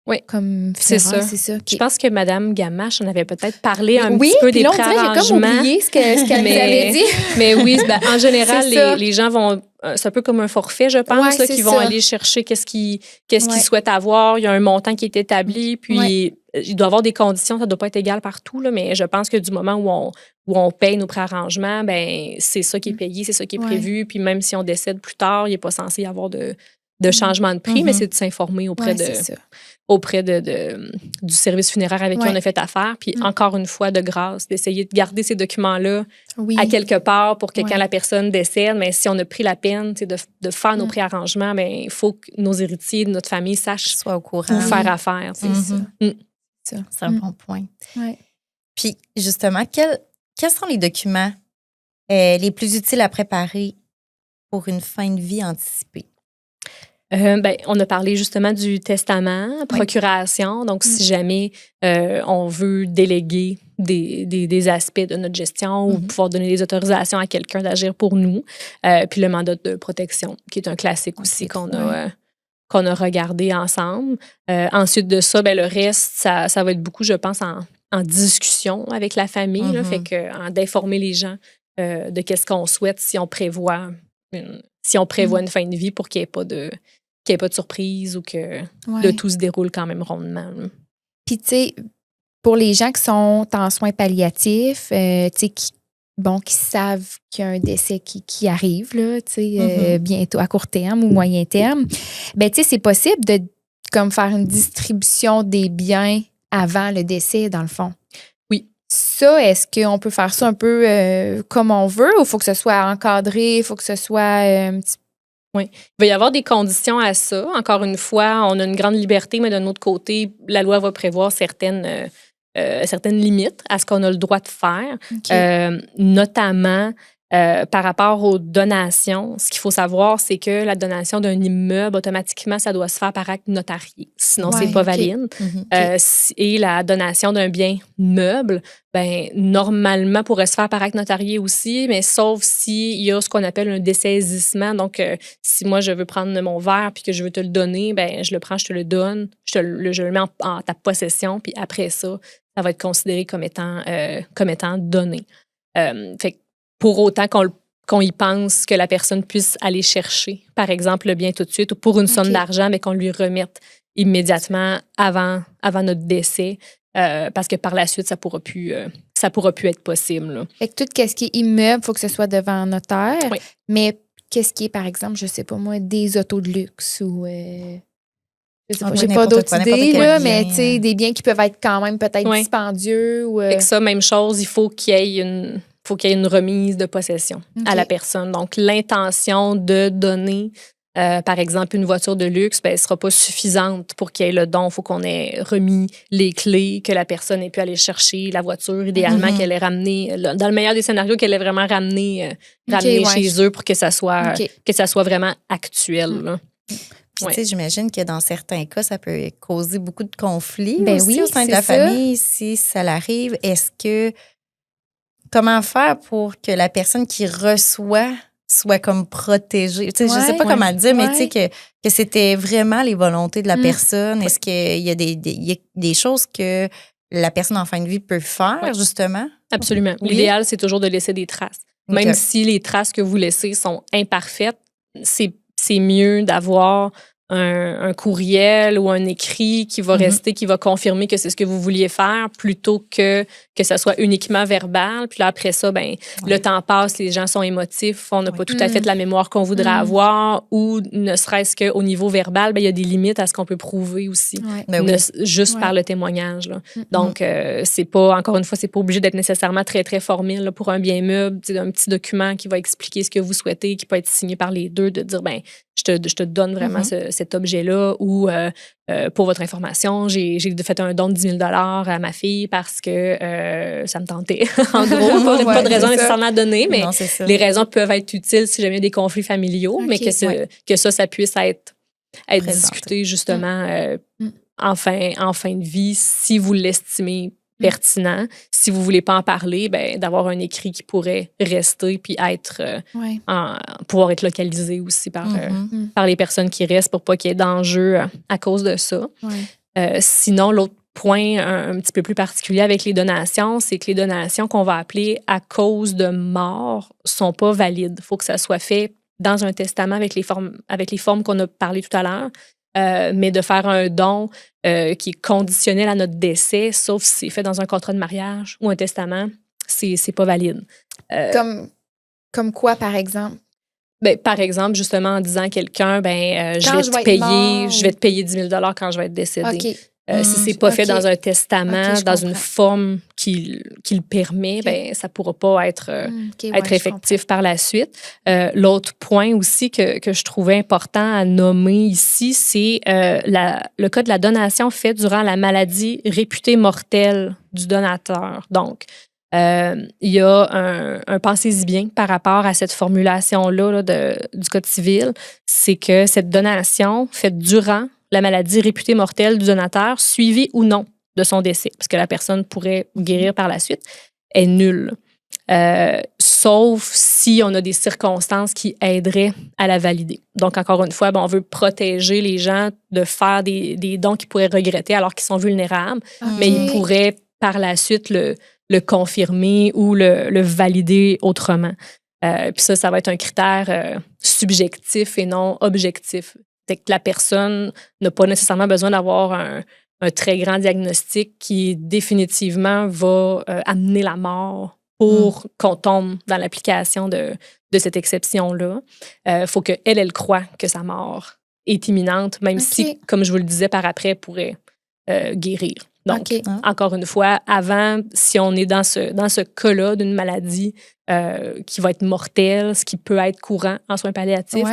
Oui, comme c'est ça. Je pense que Mme Gamache en avait peut-être parlé un petit peu des préarrangements. J'ai comme oublié ce qu'elle nous avait dit. Mais oui, en général, les gens vont... C'est un peu comme un forfait, je pense, là, qui vont aller chercher qu'est-ce qu'ils souhaitent avoir. Il y a un montant qui est établi, puis il doit y avoir des conditions. Ça ne doit pas être égal partout, là, mais je pense que du moment où on paye nos préarrangements, ben c'est ça qui est payé, c'est ça qui est prévu. Puis même si on décède plus tard, il n'est pas censé y avoir de changement de prix, mais c'est de s'informer auprès du service funéraire avec qui on a fait affaire. Puis encore une fois, de grâce, d'essayer de garder ces documents-là à quelque part pour que quand la personne décède, mais si on a pris la peine de faire nos préarrangements, il faut que nos héritiers de notre famille sachent Soient au courant. où faire affaire. C'est ça. C'est un bon point. Ouais. Puis, justement, quels sont les documents les plus utiles à préparer pour une fin de vie anticipée? On a parlé justement du testament, procuration. Donc, si jamais on veut déléguer des aspects de notre gestion ou pouvoir donner des autorisations à quelqu'un d'agir pour nous. Puis le mandat de protection, qui est un classique aussi qu'on a regardé ensemble. Ensuite de ça, le reste, ça va être beaucoup, je pense, en discussion avec la famille. Là, fait que d'informer les gens de qu'est-ce qu'on souhaite si on prévoit une fin de vie pour qu'il n'y ait pas de surprise ou que le tout se déroule quand même rondement. Puis, tu sais, pour les gens qui sont en soins palliatifs, tu sais, qui savent qu'il y a un décès qui arrive, là, tu sais, bientôt, à court terme ou moyen terme, tu sais, c'est possible de comme faire une distribution des biens avant le décès, dans le fond. Oui. Ça, est-ce qu'on peut faire ça un peu comme on veut ou il faut que ce soit encadré, il faut que ce soit un petit Oui. Il va y avoir des conditions à ça. Encore une fois, on a une grande liberté, mais d'un autre côté, la loi va prévoir certaines limites à ce qu'on a le droit de faire, notamment par rapport aux donations. Ce qu'il faut savoir, c'est que la donation d'un immeuble, automatiquement, ça doit se faire par acte notarié. Sinon, c'est pas valide. Et la donation d'un bien meuble, normalement, pourrait se faire par acte notarié aussi, mais sauf s'il y a ce qu'on appelle un dessaisissement. Donc, si moi, je veux prendre mon verre puis que je veux te le donner, je le prends, je te le donne, je le mets en ta possession, puis après ça va être considéré comme étant donné. Fait que pour autant qu'on y pense que la personne puisse aller chercher, par exemple, le bien tout de suite ou pour une somme d'argent, mais qu'on lui remette immédiatement avant notre décès, parce que par la suite, ça pourra plus être possible. Là. Fait que tout ce qui est immeuble, il faut que ce soit devant un notaire. Oui. Mais qu'est-ce qui est, par exemple, je sais pas moi, des autos de luxe ou... je sais pas, j'ai pas d'autres idées, là, mais tu sais, des biens qui peuvent être quand même peut-être dispendieux. Ou, Fait que ça, même chose, il faut qu'il y ait une remise de possession à la personne. Donc, l'intention de donner, par exemple, une voiture de luxe, elle ne sera pas suffisante pour qu'il y ait le don. Il faut qu'on ait remis les clés, que la personne ait pu aller chercher la voiture, idéalement qu'elle ait ramené, dans le meilleur des scénarios, qu'elle ait vraiment ramené chez eux pour que ça soit vraiment actuel. Là. Puis, tu sais, j'imagine que dans certains cas, ça peut causer beaucoup de conflits aussi au sein de la famille, si ça l'arrive. Comment faire pour que la personne qui reçoit soit comme protégée? Tu sais, je sais pas comment le dire, mais tu sais, que c'était vraiment les volontés de la personne. Est-ce qu'il y a des choses que la personne en fin de vie peut faire, justement? Absolument. L'idéal, c'est toujours de laisser des traces. Même si les traces que vous laissez sont imparfaites, c'est mieux d'avoir un courriel ou un écrit qui va rester, qui va confirmer que c'est ce que vous vouliez faire, plutôt que ça soit uniquement verbal. Puis là, après ça, le temps passe, les gens sont émotifs, on n'a pas tout à fait la mémoire qu'on voudrait avoir, ou ne serait-ce qu'au niveau verbal, il y a des limites à ce qu'on peut prouver aussi, juste par le témoignage. Là. Donc, c'est pas, encore une fois, c'est pas obligé d'être nécessairement très, très formel là, pour un bien meuble, un petit document qui va expliquer ce que vous souhaitez, qui peut être signé par les deux, de dire, je te donne vraiment cet objet-là, ou pour votre information, j'ai fait un don de 10 000 $ à ma fille parce que ça me tentait. En gros, pas de raison nécessairement à donner, mais les raisons peuvent être utiles si jamais il y a des conflits familiaux, mais que ça puisse être discuté justement en fin de vie, si vous l'estimez pertinent. Si vous ne voulez pas en parler, d'avoir un écrit qui pourrait rester puis pouvoir être localisé aussi par les personnes qui restent pour pas qu'il y ait d'enjeu à cause de ça. Sinon, l'autre point un petit peu plus particulier avec les donations, c'est que les donations qu'on va appeler à cause de mort sont pas valides. Il faut que ça soit fait dans un testament avec les formes qu'on a parlé tout à l'heure. Mais de faire un don qui est conditionnel à notre décès, sauf si c'est fait dans un contrat de mariage ou un testament, c'est pas valide. Comme quoi, par exemple? Ben, par exemple, justement, en disant à quelqu'un, je Quand vais je te vais être payer, mort. je vais te payer 10 000 quand je vais être décédé. OK. Si c'est pas fait OK. dans un testament, OK, je dans une comprends. forme qui le permet, OK. ça pourra pas être OK, être je effectif par la suite. L'autre point aussi que je trouvais important à nommer ici, c'est le cas de la donation faite durant la maladie réputée mortelle du donateur. Donc, il y a un pensez-y bien par rapport à cette formulation-là du Code civil, c'est que cette donation faite durant la maladie réputée mortelle du donateur, suivie ou non de son décès, parce que la personne pourrait guérir par la suite, est nulle. Sauf si on a des circonstances qui aideraient à la valider. Donc, encore une fois, on veut protéger les gens de faire des dons qu'ils pourraient regretter alors qu'ils sont vulnérables, mais ils pourraient par la suite le confirmer ou le valider autrement. Puis ça va être un critère subjectif et non objectif. C'est que la personne n'a pas nécessairement besoin d'avoir un très grand diagnostic qui définitivement va amener la mort pour qu'on tombe dans l'application de cette exception-là. Faut qu'elle, elle croit que sa mort est imminente, même si, comme je vous le disais par après, elle pourrait guérir. Donc, encore une fois, avant, si on est dans ce cas-là d'une maladie qui va être mortelle, ce qui peut être courant en soins palliatifs,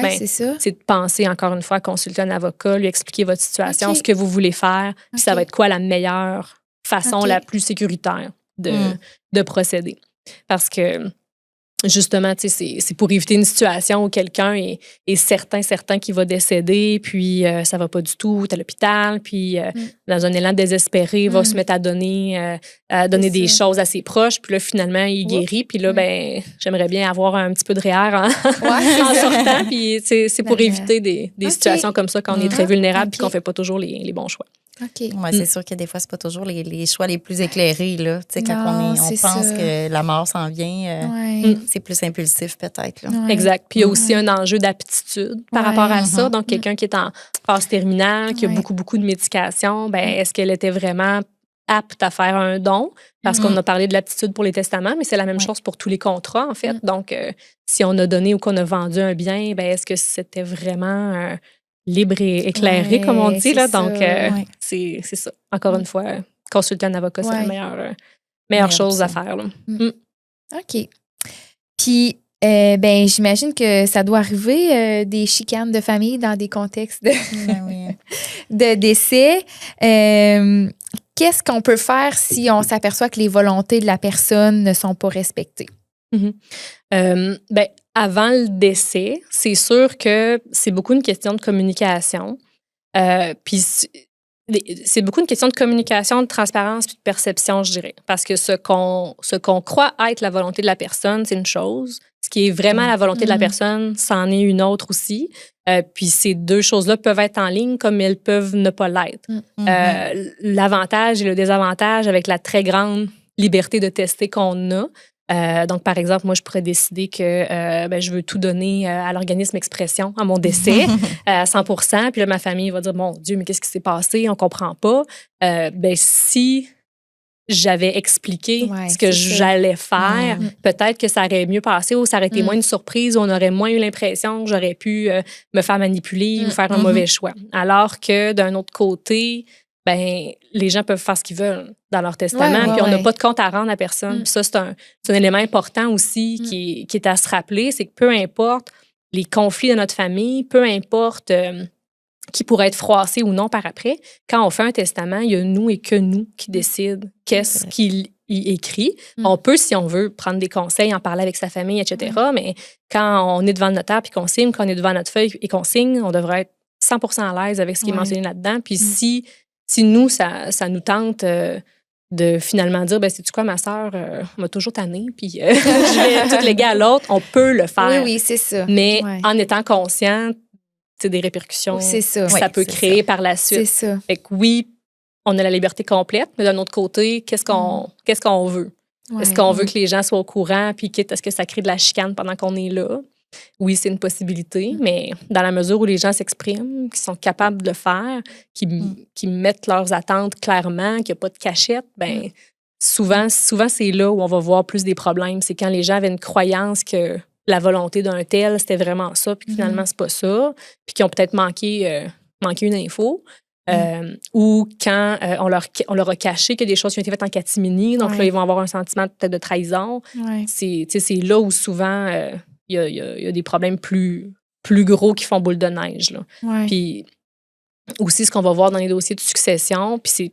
c'est de penser, encore une fois, à consulter un avocat, lui expliquer votre situation, ce que vous voulez faire, puis ça va être quoi la meilleure façon, la plus sécuritaire de procéder. Parce que, justement, c'est pour éviter une situation où quelqu'un est certain qu'il va décéder, puis ça va pas du tout, t'es à l'hôpital, puis dans un élan désespéré, va se mettre à donner des choses à ses proches, puis là, finalement, il guérit, puis là, j'aimerais bien avoir un petit peu de REER en sortant, puis c'est pour éviter des situations comme ça quand on est très vulnérable, puis qu'on fait pas toujours les bons choix. Ouais, c'est sûr que des fois, c'est pas toujours les choix les plus éclairés. Là. Quand on pense que la mort s'en vient, c'est plus impulsif peut-être. Là. Exact. Puis il y a aussi un enjeu d'aptitude par rapport à ça. Donc, quelqu'un qui est en phase terminale, qui a beaucoup de médication, est-ce qu'elle était vraiment apte à faire un don? Parce qu'on a parlé de l'aptitude pour les testaments, mais c'est la même chose pour tous les contrats, en fait. Donc, si on a donné ou qu'on a vendu un bien, est-ce que c'était vraiment... libre et éclairé, comme on dit. Là. Donc, c'est ça. Encore une fois, consulter un avocat, c'est la meilleure chose à faire. Là. OK. Puis, j'imagine que ça doit arriver des chicanes de famille dans des contextes de décès. Qu'est-ce qu'on peut faire si on s'aperçoit que les volontés de la personne ne sont pas respectées? Avant le décès, c'est sûr que c'est beaucoup une question de communication. Puis c'est beaucoup une question de communication, de transparence puis de perception, je dirais. Parce que ce qu'on croit être la volonté de la personne, c'est une chose. Ce qui est vraiment la volonté de la personne, c'en est une autre aussi. Puis ces deux choses-là peuvent être en ligne comme elles peuvent ne pas l'être. L'avantage et le désavantage avec la très grande liberté de tester qu'on a. Donc, par exemple, moi, je pourrais décider que je veux tout donner à l'organisme Expression à mon décès à 100%. Puis là, ma famille va dire, mon Dieu, mais qu'est-ce qui s'est passé? On comprend pas. Si j'avais expliqué ce que j'allais faire, peut-être que ça aurait mieux passé ou ça aurait été moins une surprise ou on aurait moins eu l'impression que j'aurais pu me faire manipuler ou faire un mauvais choix. Alors que d'un autre côté, les gens peuvent faire ce qu'ils veulent dans leur testament, puis on n'a pas de compte à rendre à personne. Puis ça, c'est un élément important aussi qui est à se rappeler, c'est que peu importe les conflits de notre famille, peu importe qui pourrait être froissé ou non par après, quand on fait un testament, il y a nous et que nous qui décident qu'est-ce qu'il y écrit. On peut, si on veut, prendre des conseils, en parler avec sa famille, etc., mais quand on est devant le notaire puis qu'on signe, quand on est devant notre feuille et qu'on signe, on devrait être 100% à l'aise avec ce qui est mentionné là-dedans. Puis si nous, ça nous tente de finalement dire, sais-tu quoi, ma sœur m'a toujours tannée, puis je vais tout léguer à l'autre, on peut le faire. Oui, c'est ça. Mais en étant conscient des répercussions que ça peut créer par la suite. C'est ça. Fait que oui, on a la liberté complète, mais d'un autre côté, qu'est-ce qu'on veut? Est-ce qu'on veut que les gens soient au courant, puis quitte à ce que ça crée de la chicane pendant qu'on est là? Oui, c'est une possibilité, mais dans la mesure où les gens s'expriment, qui sont capables de le faire, qui mettent leurs attentes clairement, qu'il n'y a pas de cachette, souvent, c'est là où on va voir plus des problèmes. C'est quand les gens avaient une croyance que la volonté d'un tel, c'était vraiment ça, puis finalement, c'est pas ça, puis qui ont peut-être manqué une info. Ou quand on leur a caché qu'il y a des choses qui ont été faites en catimini, donc là, ils vont avoir un sentiment peut-être de trahison. C'est là où souvent, il y a des problèmes plus gros qui font boule de neige. Là. Puis aussi, ce qu'on va voir dans les dossiers de succession, puis c'est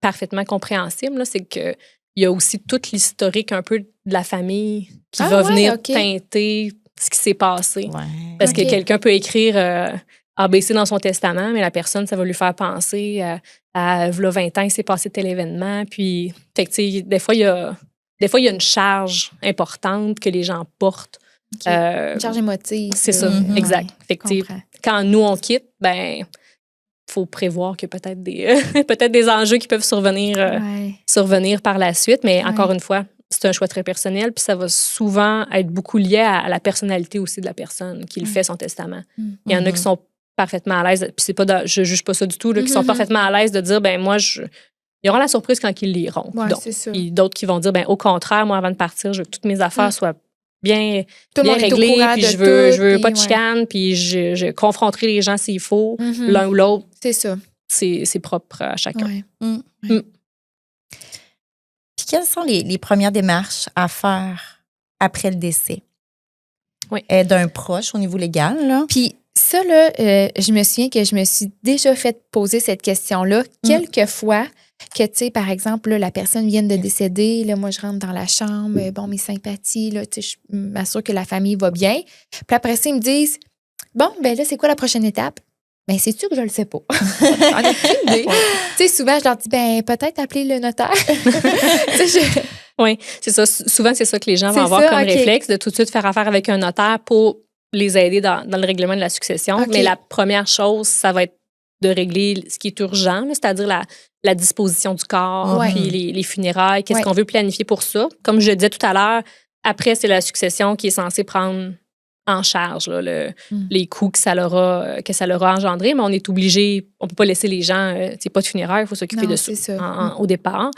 parfaitement compréhensible, là, c'est qu'il y a aussi tout l'historique un peu de la famille qui va venir teinter ce qui s'est passé. Parce que quelqu'un peut écrire ABC dans son testament, mais la personne, ça va lui faire penser à 20 ans, il s'est passé tel événement. Puis, fait que, des fois, il y a une charge importante que les gens portent. Une charge émotive. C'est ça, exact. Fait que, quand nous, on quitte, ben il faut prévoir qu'il y a peut-être des enjeux qui peuvent survenir par la suite. Mais encore une fois, c'est un choix très personnel, puis ça va souvent être beaucoup lié à la personnalité aussi de la personne qui le fait son testament. Il y en a qui sont parfaitement à l'aise, puis je juge pas ça du tout, là, qui sont parfaitement à l'aise de dire, ben moi, ils auront la surprise quand ils liront. Puis d'autres qui vont dire, ben au contraire, moi, avant de partir, je veux que toutes mes affaires soient bien réglées, puis je veux pas de chicane, puis je confronterai les gens s'il faut, l'un ou l'autre. C'est ça. C'est propre à chacun. Puis quelles sont les premières démarches à faire après le décès? D'un proche au niveau légal, là? Puis ça, là, je me souviens que je me suis déjà fait poser cette question-là quelquefois, que, tu sais, par exemple, là, la personne vient de décéder, là, moi, je rentre dans la chambre, bon, mes sympathies, là, tu sais, je m'assure que la famille va bien. Puis après ça, ils me disent, bon, ben là, c'est quoi la prochaine étape? Ben, c'est-tu que je le sais pas? J'en ai aucune idée. Tu sais, souvent, je leur dis, ben, peut-être appeler le notaire. Oui, c'est ça. Souvent, c'est ça que les gens vont avoir comme réflexe, de tout de suite faire affaire avec un notaire pour les aider dans le règlement de la succession. Mais la première chose, ça va être de régler ce qui est urgent, c'est-à-dire la disposition du corps, puis les funérailles, qu'est-ce qu'on veut planifier pour ça. Comme je le disais tout à l'heure, après, c'est la succession qui est censée prendre en charge là, les coûts que ça leur a engendré, mais on est obligé, on peut pas laisser les gens, c'est pas de funérailles, il faut s'occuper de ça au départ.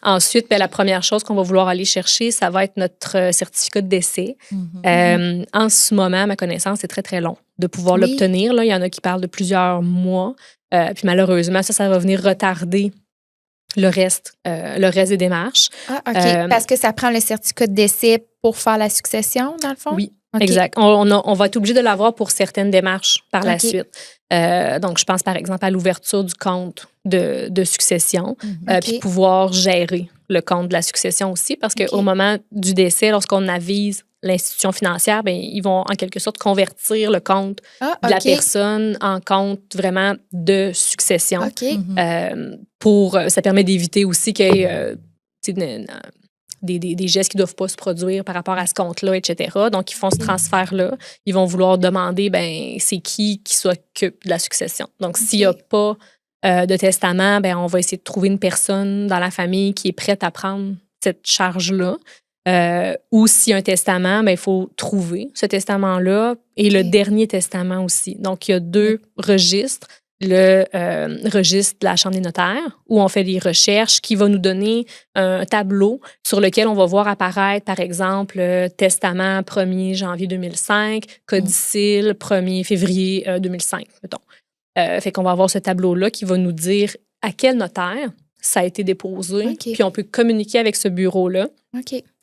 Ensuite, la première chose qu'on va vouloir aller chercher, ça va être notre certificat de décès. En ce moment, à ma connaissance, c'est très, très long de pouvoir l'obtenir. Là. Il y en a qui parlent de plusieurs mois. Puis malheureusement, ça va venir retarder le reste des démarches. Parce que ça prend le certificat de décès pour faire la succession, dans le fond? Oui. Exact. On va être obligé de l'avoir pour certaines démarches par la suite. Donc, je pense par exemple à l'ouverture du compte de succession, puis pouvoir gérer le compte de la succession aussi, parce qu'au moment du décès, lorsqu'on avise l'institution financière, bien, ils vont en quelque sorte convertir le compte de la personne en compte vraiment de succession. Ça permet d'éviter aussi qu'il y ait des gestes qui ne doivent pas se produire par rapport à ce compte-là, etc. Donc, ils font ce transfert-là. Ils vont vouloir demander, ben c'est qui s'occupe de la succession. Donc, s'il n'y a pas de testament, ben on va essayer de trouver une personne dans la famille qui est prête à prendre cette charge-là. Ou s'il y a un testament, ben il faut trouver ce testament-là et le dernier testament aussi. Donc, il y a 2 registres. Le registre de la Chambre des notaires, où on fait des recherches, qui va nous donner un tableau sur lequel on va voir apparaître, par exemple, testament 1er janvier 2005, codicile 1er février 2005, mettons. Fait qu'on va avoir ce tableau-là qui va nous dire à quel notaire ça a été déposé, puis on peut communiquer avec ce bureau-là.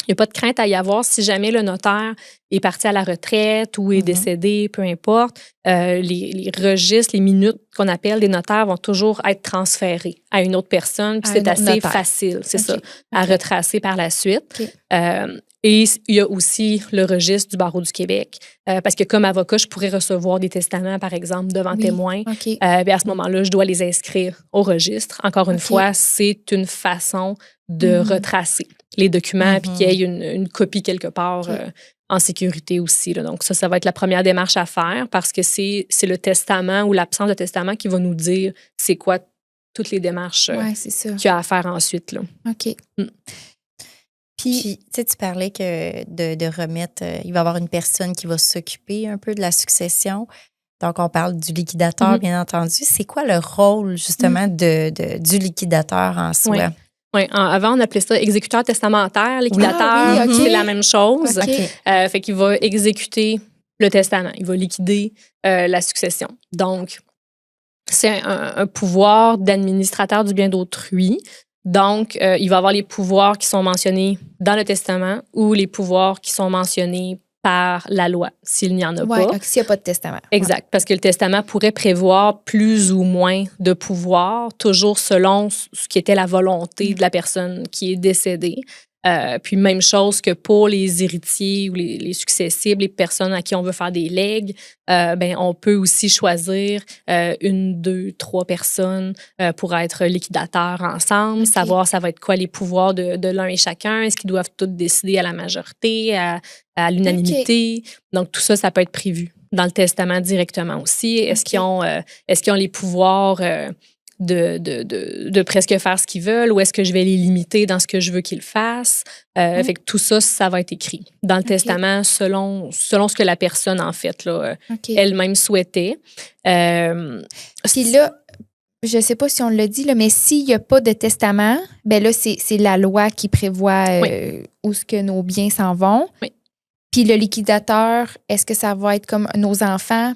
Il n'y a pas de crainte à y avoir si jamais le notaire est parti à la retraite ou est décédé, peu importe. Les registres, les minutes qu'on appelle des notaires vont toujours être transférés à une autre personne. Puis c'est assez facile, c'est ça, à retracer par la suite. Et il y a aussi le registre du Barreau du Québec. Parce que comme avocat, je pourrais recevoir des testaments, par exemple, devant témoins. Puis à ce moment-là, je dois les inscrire au registre. Encore une fois, c'est une façon de retracer les documents puis qu'il y ait une copie quelque part en sécurité aussi. Là. Donc, ça va être la première démarche à faire parce que c'est le testament ou l'absence de testament qui va nous dire c'est quoi toutes les démarches qu'il y a à faire ensuite. Là. Puis, tu parlais que de remettre, il va y avoir une personne qui va s'occuper un peu de la succession. Donc, on parle du liquidateur, bien entendu. C'est quoi le rôle, justement, du liquidateur en soi? Oui, avant, on appelait ça exécuteur testamentaire. Liquidateur, Ah oui, OK. c'est la même chose. OK. Fait qu'il va exécuter le testament. Il va liquider la succession. Donc, c'est un pouvoir d'administrateur du bien d'autrui. Donc, il va avoir les pouvoirs qui sont mentionnés dans le testament ou les pouvoirs qui sont mentionnés par la loi, s'il n'y en a Ouais, pas. donc s'il n'y a pas de testament. Exact, parce que le testament pourrait prévoir plus ou moins de pouvoir, toujours selon ce qui était la volonté de la personne qui est décédée. Puis même chose que pour les héritiers ou les successibles, les personnes à qui on veut faire des legs, ben on peut aussi choisir 1, 2, 3 personnes pour être liquidateurs ensemble, savoir ça va être quoi les pouvoirs de l'un et chacun, est-ce qu'ils doivent tous décider à la majorité, à l'unanimité. Donc tout ça, ça peut être prévu dans le testament directement aussi. Est-ce qu'ils ont les pouvoirs de presque faire ce qu'ils veulent ou est-ce que je vais les limiter dans ce que je veux qu'ils fassent? Fait que tout ça, ça va être écrit dans le testament selon ce que la personne, en fait, là, elle-même souhaitait. Puis là, je ne sais pas si on l'a dit, là, mais s'il n'y a pas de testament, ben là, c'est la loi qui prévoit où ce que nos biens s'en vont. Oui. Puis le liquidateur, est-ce que ça va être comme nos enfants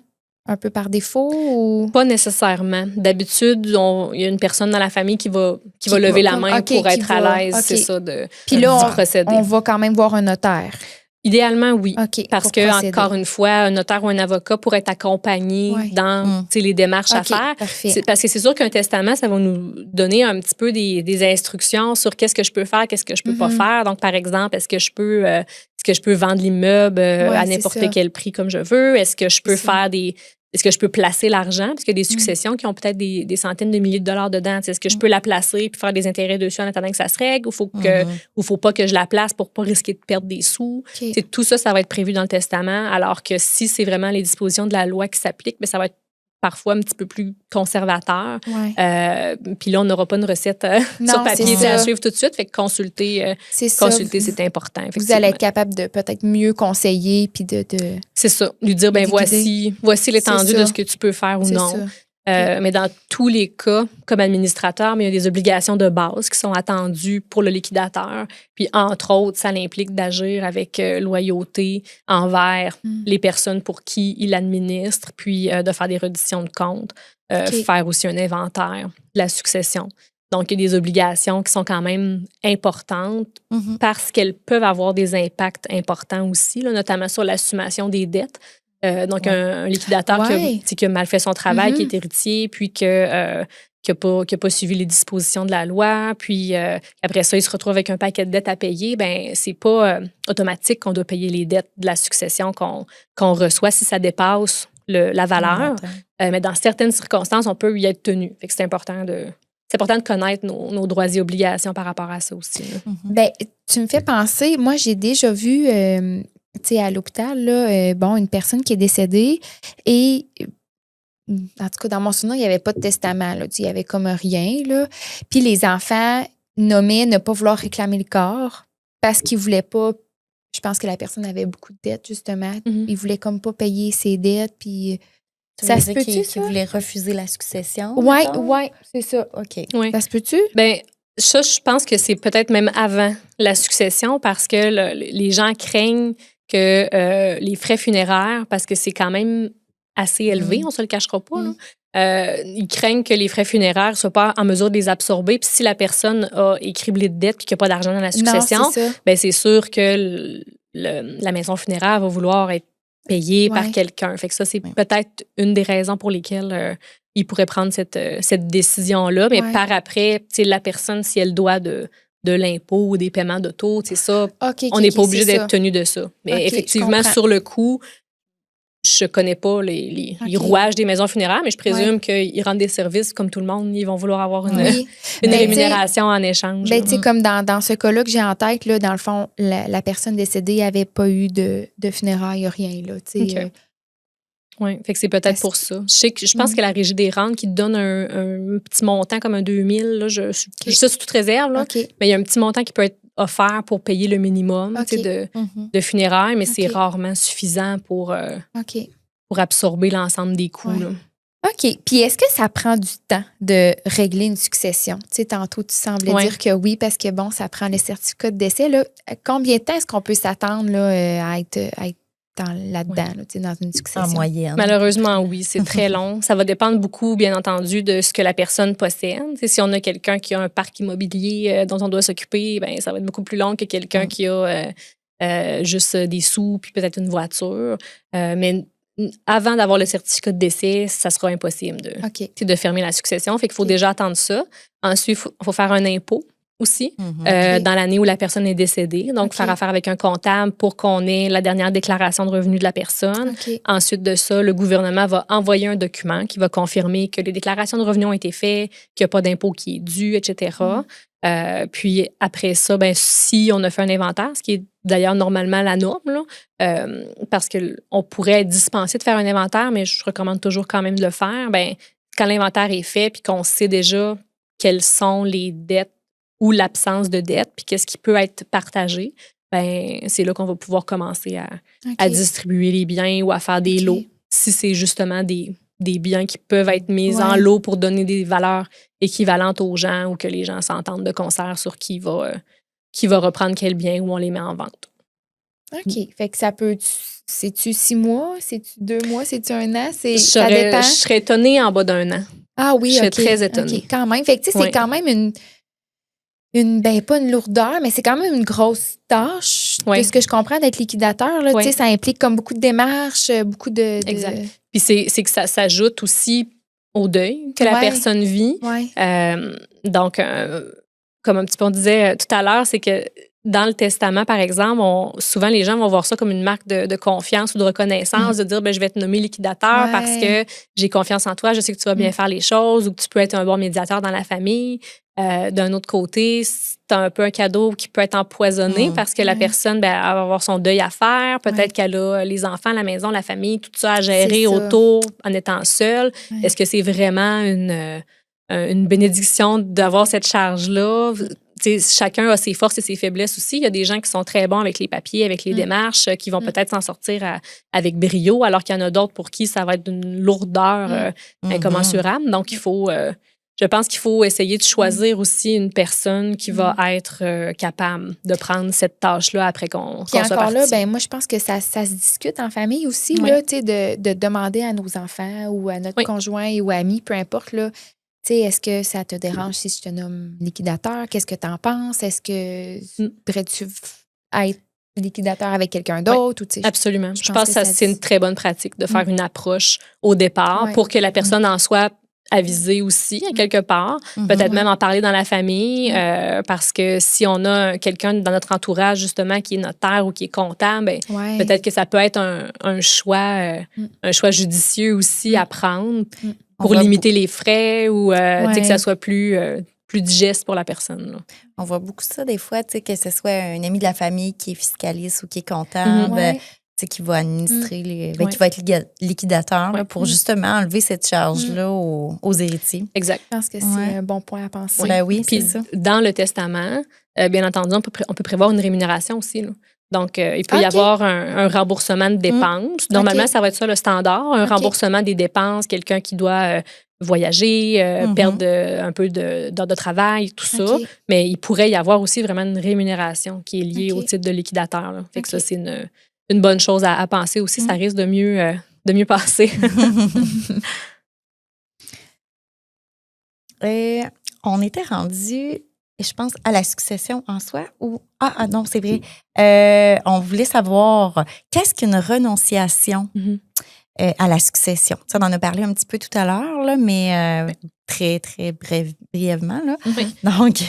un peu par défaut ou... Pas nécessairement. D'habitude, il y a une personne dans la famille qui va lever la main pour être à l'aise, c'est ça, Puis là, du procédé. On va quand même voir un notaire. Idéalement, oui. Parce que, procéder. encore une fois, un notaire ou un avocat pourrait être accompagné dans les démarches à faire. Parce que c'est sûr qu'un testament, ça va nous donner un petit peu des instructions sur qu'est-ce que je peux faire, qu'est-ce que je peux pas faire. Donc, par exemple, est-ce que je peux vendre l'immeuble à n'importe quel prix comme je veux? Est-ce que je peux Est-ce que je peux placer l'argent? Parce qu'il y a des successions qui ont peut-être des centaines de milliers de dollars dedans. Est-ce que je peux la placer puis faire des intérêts dessus en attendant que ça se règle? Ou faut pas que je la place pour pas risquer de perdre des sous? Tout ça, ça va être prévu dans le testament. Alors que si c'est vraiment les dispositions de la loi qui s'appliquent, bien, ça va être parfois un petit peu plus conservateur. Puis là, on n'aura pas une recette sur papier à suivre tout de suite. Fait que consulter, c'est important. Vous allez être capable de peut-être mieux conseiller puis de... C'est ça. Lui dire, ben voici l'étendue de ce que tu peux faire ou non. Mais dans tous les cas, comme administrateur, mais il y a des obligations de base qui sont attendues pour le liquidateur. Puis, entre autres, ça implique d'agir avec loyauté envers les personnes pour qui il administre, puis de faire des redditions de comptes, faire aussi un inventaire de la succession. Donc, il y a des obligations qui sont quand même importantes parce qu'elles peuvent avoir des impacts importants aussi, là, notamment sur l'assumation des dettes. Donc, un liquidateur qui a mal fait son travail, qui est héritier, puis qui n'a pas suivi les dispositions de la loi, puis après ça, il se retrouve avec un paquet de dettes à payer, bien, c'est pas automatique qu'on doit payer les dettes de la succession qu'on reçoit si ça dépasse la valeur. Mais dans certaines circonstances, on peut y être tenu. Fait que c'est important de connaître nos droits et obligations par rapport à ça aussi. Bien, tu me fais penser, moi, j'ai déjà vu... tu sais, à l'hôpital, là, une personne qui est décédée et, en tout cas, dans mon souvenir, il n'y avait pas de testament, là, il n'y avait comme rien, là. Puis les enfants nommaient ne pas vouloir réclamer le corps parce qu'ils ne voulaient pas, je pense que la personne avait beaucoup de dettes, justement. Ils ne voulaient comme pas payer ses dettes, puis... Ça se peut-tu, qui voulait refuser la succession? Oui, c'est ça. OK. Ouais. Ça se peut-tu? Bien, ça, je pense que c'est peut-être même avant la succession parce que les gens craignent que les frais funéraires, parce que c'est quand même assez élevé, on ne se le cachera pas, là. Ils craignent que les frais funéraires ne soient pas en mesure de les absorber. Puis si la personne a écriblé de dette et qu'il n'y a pas d'argent dans la succession, bien, c'est sûr que la maison funéraire va vouloir être payée par quelqu'un. Fait que ça, c'est peut-être une des raisons pour lesquelles ils pourraient prendre cette décision-là. Mais par après, la personne, si elle doit de l'impôt ou des paiements d'auto, c'est ça. On n'est pas obligé d'être tenu de ça. Mais effectivement, sur le coup, je ne connais pas les rouages des maisons funéraires, mais je présume qu'ils rendent des services comme tout le monde. Ils vont vouloir avoir une rémunération en échange. Ben, comme dans ce cas-là que j'ai en tête, là, dans le fond, la personne décédée n'avait pas eu de funérailles, rien. Là, oui, fait que c'est peut-être pour ça. Je pense que la Régie des rentes qui te donne un petit montant comme un 2000, là, je ça sous toute réserve, là, mais il y a un petit montant qui peut être offert pour payer le minimum de funérailles, mais c'est rarement suffisant pour absorber l'ensemble des coûts. Là. OK. Puis est-ce que ça prend du temps de régler une succession? Tu sais, tantôt, tu semblais dire que oui, parce que bon, ça prend le certificat de décès. Là. Combien de temps est-ce qu'on peut s'attendre là, à être là-dedans, là, tu sais, dans une succession? En moyenne. Malheureusement, oui, c'est très long. Ça va dépendre beaucoup, bien entendu, de ce que la personne possède. T'sais, si on a quelqu'un qui a un parc immobilier dont on doit s'occuper, ben ça va être beaucoup plus long que quelqu'un qui a juste des sous puis peut-être une voiture. Mais avant d'avoir le certificat de décès, ça sera impossible de fermer la succession. Fait qu'il faut déjà attendre ça. Ensuite, il faut faire un impôt aussi dans l'année où la personne est décédée. Donc, faire affaire avec un comptable pour qu'on ait la dernière déclaration de revenus de la personne. Ensuite de ça, le gouvernement va envoyer un document qui va confirmer que les déclarations de revenus ont été faites, qu'il n'y a pas d'impôt qui est dû, etc. Puis après ça, ben, si on a fait un inventaire, ce qui est d'ailleurs normalement la norme, là, parce qu'on pourrait être dispensé de faire un inventaire, mais je recommande toujours quand même de le faire. Ben, quand l'inventaire est fait puis qu'on sait déjà quelles sont les dettes ou l'absence de dettes puis qu'est-ce qui peut être partagé, ben, c'est là qu'on va pouvoir commencer à distribuer les biens ou à faire des lots, si c'est justement des biens qui peuvent être mis en lot pour donner des valeurs équivalentes aux gens ou que les gens s'entendent de concert sur qui va reprendre quel bien ou on les met en vente. OK. Fait que ça peut... C'est-tu 6 mois? C'est-tu 2 mois? C'est-tu 1 an? Ça dépend? Je serais étonnée en bas d'1 an. Ah oui, je serais très étonnée. OK, quand même. Fait que, tu sais, c'est quand même ben, pas une lourdeur, mais c'est quand même une grosse tâche. De ce que je comprends d'être liquidateur, là, tu sais, ça implique comme beaucoup de démarches, beaucoup de... Exact. Puis c'est que ça s'ajoute aussi au deuil que la personne vit. Donc, comme un petit peu on disait tout à l'heure, c'est que dans le testament, par exemple, souvent les gens vont voir ça comme une marque de confiance ou de reconnaissance, de dire ben, je vais te nommer liquidateur parce que j'ai confiance en toi, je sais que tu vas bien faire les choses ou que tu peux être un bon médiateur dans la famille. D'un autre côté, c'est un peu un cadeau qui peut être empoisonné parce que la personne ben, elle va avoir son deuil à faire. Peut-être qu'elle a les enfants, la maison, la famille, tout ça à gérer autour en étant seule. Est-ce que c'est vraiment une bénédiction d'avoir cette charge-là? T'sais, chacun a ses forces et ses faiblesses aussi. Il y a des gens qui sont très bons avec les papiers, avec les démarches, qui vont peut-être s'en sortir avec brio, alors qu'il y en a d'autres pour qui ça va être d'une lourdeur incommensurable. Donc, je pense qu'il faut essayer de choisir aussi une personne qui va être capable de prendre cette tâche-là après qu'on soit encore parti. Là, ben, moi, je pense que ça se discute en famille aussi, là, de demander à nos enfants ou à notre conjoint ou ami, peu importe, là, est-ce que ça te dérange si je te nomme liquidateur? Qu'est-ce que tu en penses? Est-ce que devrais-tu être liquidateur avec quelqu'un d'autre? Ou, absolument. Je pense que c'est une très bonne pratique de faire une approche au départ pour que la personne en soit avisée aussi, à quelque part. Peut-être même en parler dans la famille, parce que si on a quelqu'un dans notre entourage, justement, qui est notaire ou qui est comptable, ben, peut-être que ça peut être un choix judicieux aussi à prendre pour limiter les frais ou que ça soit plus digeste pour la personne. Là. On voit beaucoup ça des fois, que ce soit un ami de la famille qui est fiscaliste ou qui est comptable, qui va administrer, qui va être liquidateur là, pour justement enlever cette charge-là aux héritiers. Exact. Je pense que c'est un bon point à penser. Oui, puis c'est ça. dans le testament, bien entendu, on peut prévoir une rémunération aussi. Là. Donc, il peut y avoir un remboursement de dépenses. Normalement, ça va être ça le standard, un remboursement des dépenses, quelqu'un qui doit voyager, perdre un peu d'heures de travail, tout ça. Mais il pourrait y avoir aussi vraiment une rémunération qui est liée au titre de liquidateur. Là. Fait que ça, c'est une bonne chose à penser aussi. Ça risque de mieux passer. On était rendu... je pense à la succession en soi ou... Ah non, c'est vrai. On voulait savoir qu'est-ce qu'une renonciation à la succession. Ça, on en a parlé un petit peu tout à l'heure, là, mais très, très brièvement. Là. Donc,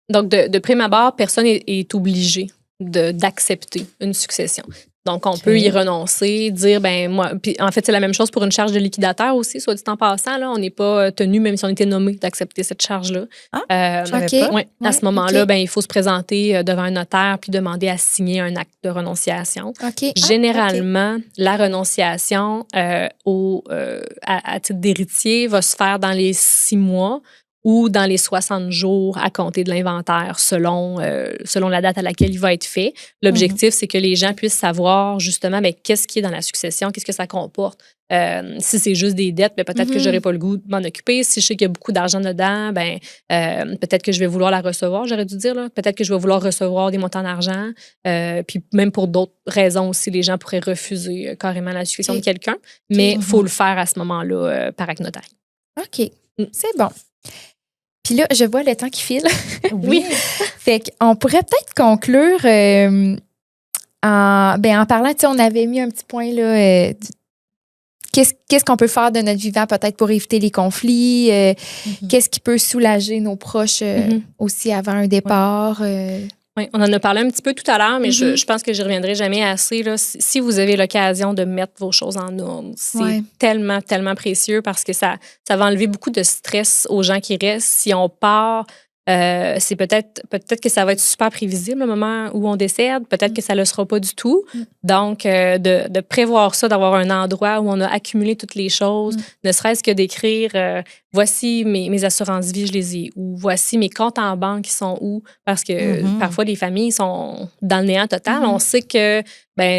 Donc, de prime abord, personne est obligé d'accepter une succession. Donc, on peut y renoncer, dire, ben moi... Puis, en fait, c'est la même chose pour une charge de liquidateur aussi, soit dit en passant. Là, on n'est pas tenu, même si on était nommé, d'accepter cette charge-là. À ce moment-là, ben, il faut se présenter devant un notaire puis demander à signer un acte de renonciation. Généralement, la renonciation à titre d'héritier va se faire dans les 6 mois ou dans les 60 jours à compter de l'inventaire selon la date à laquelle il va être fait. L'objectif, c'est que les gens puissent savoir justement qu'est-ce qui est dans la succession, qu'est-ce que ça comporte. Si c'est juste des dettes, ben, peut-être que j'aurais pas le goût de m'en occuper. Si je sais qu'il y a beaucoup d'argent dedans, ben, peut-être que je vais vouloir la recevoir, j'aurais dû dire. Là. Peut-être que je vais vouloir recevoir des montants d'argent. Puis même pour d'autres raisons aussi, les gens pourraient refuser carrément la succession de quelqu'un. Mais il faut le faire à ce moment-là par acte notaire. OK. C'est bon. Puis là, je vois le temps qui file. Oui. Fait qu'on pourrait peut-être conclure en parlant, tu sais, on avait mis un petit point là. Qu'est-ce qu'on peut faire de notre vivant peut-être pour éviter les conflits? Qu'est-ce qui peut soulager nos proches aussi avant un départ? Oui, on en a parlé un petit peu tout à l'heure, mais je pense que je ne reviendrai jamais assez. Là. Si vous avez l'occasion de mettre vos choses en ordre, c'est tellement, tellement précieux parce que ça va enlever beaucoup de stress aux gens qui restent. Si on part, c'est peut-être que ça va être super prévisible le moment où on décède, peut-être que ça ne le sera pas du tout. Donc, de prévoir ça, d'avoir un endroit où on a accumulé toutes les choses, ne serait-ce que d'écrire voici mes assurances vie, je les ai où, voici mes comptes en banque, ils sont où, parce que parfois les familles sont dans le néant total. On sait que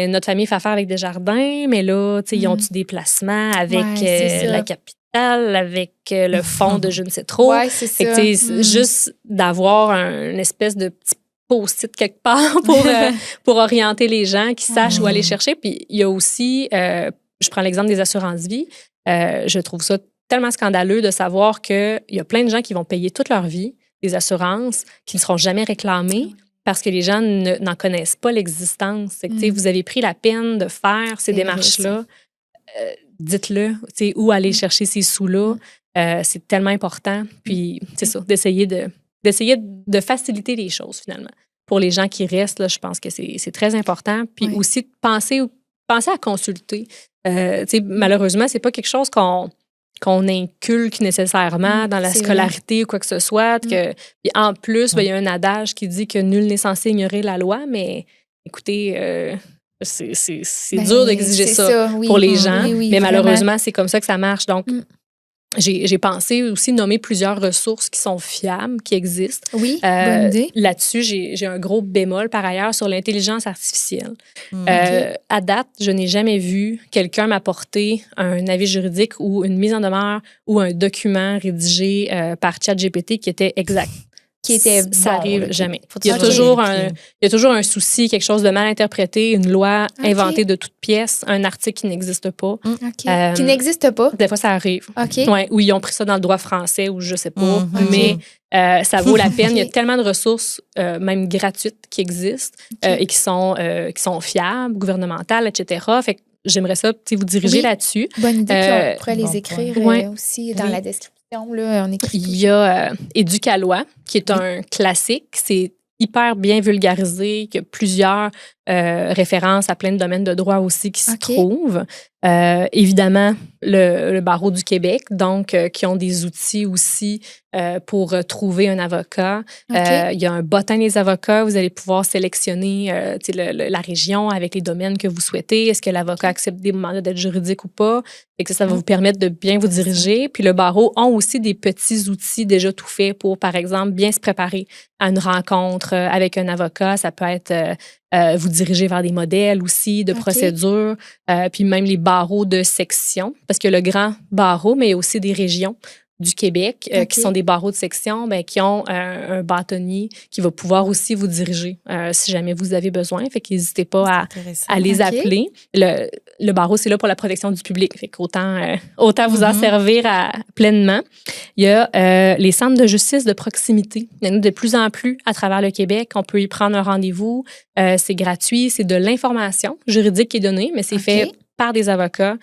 notre famille fait affaire avec Desjardins, mais là, ils ont-tu des placements avec la capitale, avec le fond de je ne sais trop. Ouais, c'est ça. Juste d'avoir une espèce de petit post-it quelque part pour orienter les gens qui sachent où aller chercher. Puis il y a aussi, je prends l'exemple des assurances-vie, je trouve ça tellement scandaleux de savoir qu'il y a plein de gens qui vont payer toute leur vie des assurances qui ne seront jamais réclamées parce que les gens n'en connaissent pas l'existence. C'est que, vous avez pris la peine de faire ces démarches-là. Dites-le, où aller chercher ces sous-là. C'est tellement important. Puis, c'est ça, d'essayer de faciliter les choses, finalement. Pour les gens qui restent, là, je pense que c'est très important. Puis aussi, penser à consulter. Malheureusement, c'est pas quelque chose qu'on inculque nécessairement dans la scolarité ou quoi que ce soit. Puis en plus, il y a un adage qui dit que nul n'est censé ignorer la loi, mais écoutez... c'est dur d'exiger ça pour les gens, mais malheureusement, c'est comme ça que ça marche. Donc, j'ai pensé aussi nommer plusieurs ressources qui sont fiables, qui existent. Oui, bonne idée. Là-dessus, j'ai un gros bémol par ailleurs sur l'intelligence artificielle. À date, je n'ai jamais vu quelqu'un m'apporter un avis juridique ou une mise en demeure ou un document rédigé par ChatGPT qui était exact. Ça arrive jamais. Il y a toujours un souci, quelque chose de mal interprété, une loi inventée de toutes pièces, un article qui n'existe pas. Qui n'existe pas? Des fois, ça arrive. Ou ils ont pris ça dans le droit français ou je sais pas. Mais ça vaut la peine. Il y a tellement de ressources, même gratuites, qui existent et qui sont fiables, gouvernementales, etc. Fait que j'aimerais ça vous diriger là-dessus. Bonne idée. Puis on pourrait les écrire aussi dans la description. Là, on écrit. Il y a Éducalois, qui est un classique. C'est hyper bien vulgarisé, qu'il y a plusieurs références à plein de domaines de droit aussi qui se trouvent. Évidemment, le barreau du Québec, donc qui ont des outils aussi pour trouver un avocat. Il y a un bottin des avocats. Vous allez pouvoir sélectionner la région avec les domaines que vous souhaitez. Est-ce que l'avocat accepte des mandats d'aide juridique ou pas? Et que ça va vous permettre de bien vous diriger. Puis le barreau ont aussi des petits outils déjà tout faits pour, par exemple, bien se préparer à une rencontre avec un avocat. Ça peut être vous diriger vers des modèles aussi de procédures, puis même les barreaux de section, parce que le grand barreau, mais il y a aussi des régions du Québec qui sont des barreaux de section, qui ont un bâtonnier qui va pouvoir aussi vous diriger si jamais vous avez besoin. Fait qu'hésitez pas à les appeler. Le barreau, c'est là pour la protection du public. Fait qu'autant vous en servir pleinement. Il y a les centres de justice de proximité. Il y en a de plus en plus à travers le Québec. On peut y prendre un rendez-vous. C'est gratuit. C'est de l'information juridique qui est donnée, mais c'est fait par des avocats.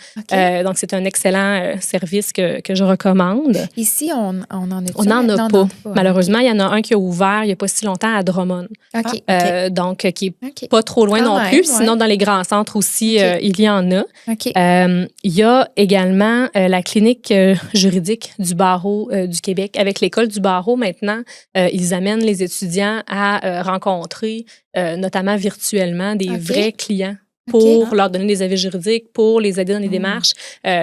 Donc, c'est un excellent service que je recommande. Ici, on n'en a On n'en a pas. Malheureusement, il y en a un qui a ouvert il n'y a pas si longtemps à Drummond. Donc, qui n'est pas trop loin non plus. Sinon, dans les grands centres aussi, il y en a. Il y a également la clinique juridique du barreau du Québec. Avec l'école du barreau, maintenant, ils amènent les étudiants à rencontrer, notamment virtuellement, des vrais clients pour leur donner des avis juridiques, pour les aider dans les démarches.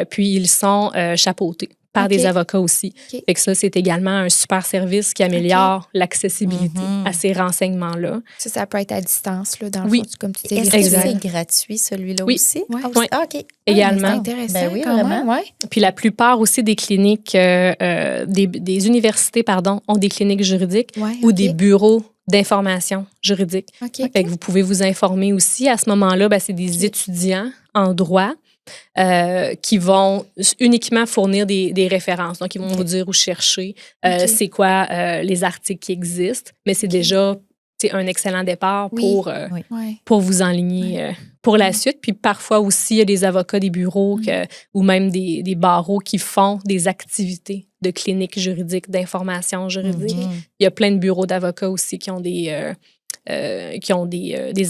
Puis, ils sont chapeautés par OK. des avocats aussi. OK. Fait que ça, c'est également un super service qui améliore l'accessibilité Mhm. à ces renseignements-là. Ça peut être à distance, là, dans le Oui. fond, comme tu dis, Est-ce que virtuel. c'est gratuit, celui-là Oui. aussi? Ouais. Ah, Oui. Ah, OK. Également. C'est intéressant, Ben oui, quand vraiment. même, ouais. Puis la plupart aussi des cliniques, des universités, pardon, ont des cliniques juridiques Ouais, ou OK. des bureaux d'information juridique. OK. Fait que vous pouvez vous informer aussi. À ce moment-là, ben, c'est des étudiants en droit qui vont uniquement fournir des références. Donc, ils vont vous dire où chercher, OK. c'est quoi les articles qui existent. Mais c'est déjà un excellent départ Oui. Oui. Ouais. pour vous enligner pour la suite. Puis parfois aussi, il y a des avocats des bureaux ou même des barreaux qui font des activités de cliniques juridiques, d'information juridique. Mhm. Il y a plein de bureaux d'avocats aussi qui ont des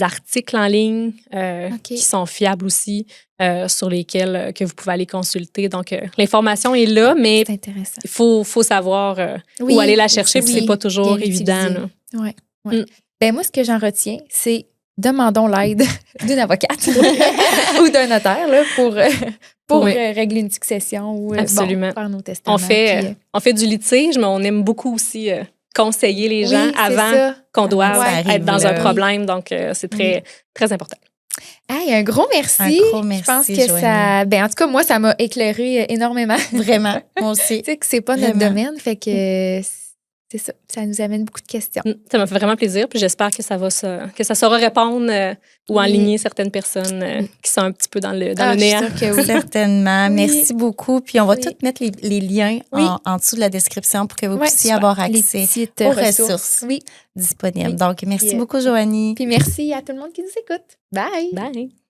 articles en ligne qui sont fiables aussi, sur lesquels que vous pouvez aller consulter. Donc, l'information est là, mais C'est intéressant. il faut savoir Oui, où aller la chercher, puis oui, c'est pas toujours bien évident. l'utiliser. Là. Ouais, ouais. Mm. Ben moi, ce que j'en retiens, c'est demandons l'aide d'une avocate ou d'un notaire là, pour Oui. régler une succession ou Absolument. faire nos testaments. On fait, puis, on fait du litige, mais on aime beaucoup aussi conseiller les gens oui, c'est avant ça. qu'on doive ça être arrive dans là. un problème. Donc, c'est très, très important. Hey, un gros merci. Un gros merci, Je pense que Joanie. ça. Ben, en tout cas, moi, ça m'a éclairé énormément. Vraiment, moi aussi. Tu sais que c'est pas notre Vraiment. domaine, fait que c'est ça. Ça nous amène beaucoup de questions. Ça m'a fait vraiment plaisir, puis j'espère que que ça saura répondre ou Oui. enligner certaines personnes qui sont un petit peu dans le Je suis néant. sûre que oui. Certainement. Oui. Merci beaucoup. Puis on va Oui. tout mettre les liens Oui. en dessous de la description pour que vous Ouais, puissiez super. avoir Les accès petites aux ressources Oui. disponibles. Oui. Donc, merci Puis, beaucoup, Joanie. Puis merci à tout le monde qui nous écoute. Bye. Bye!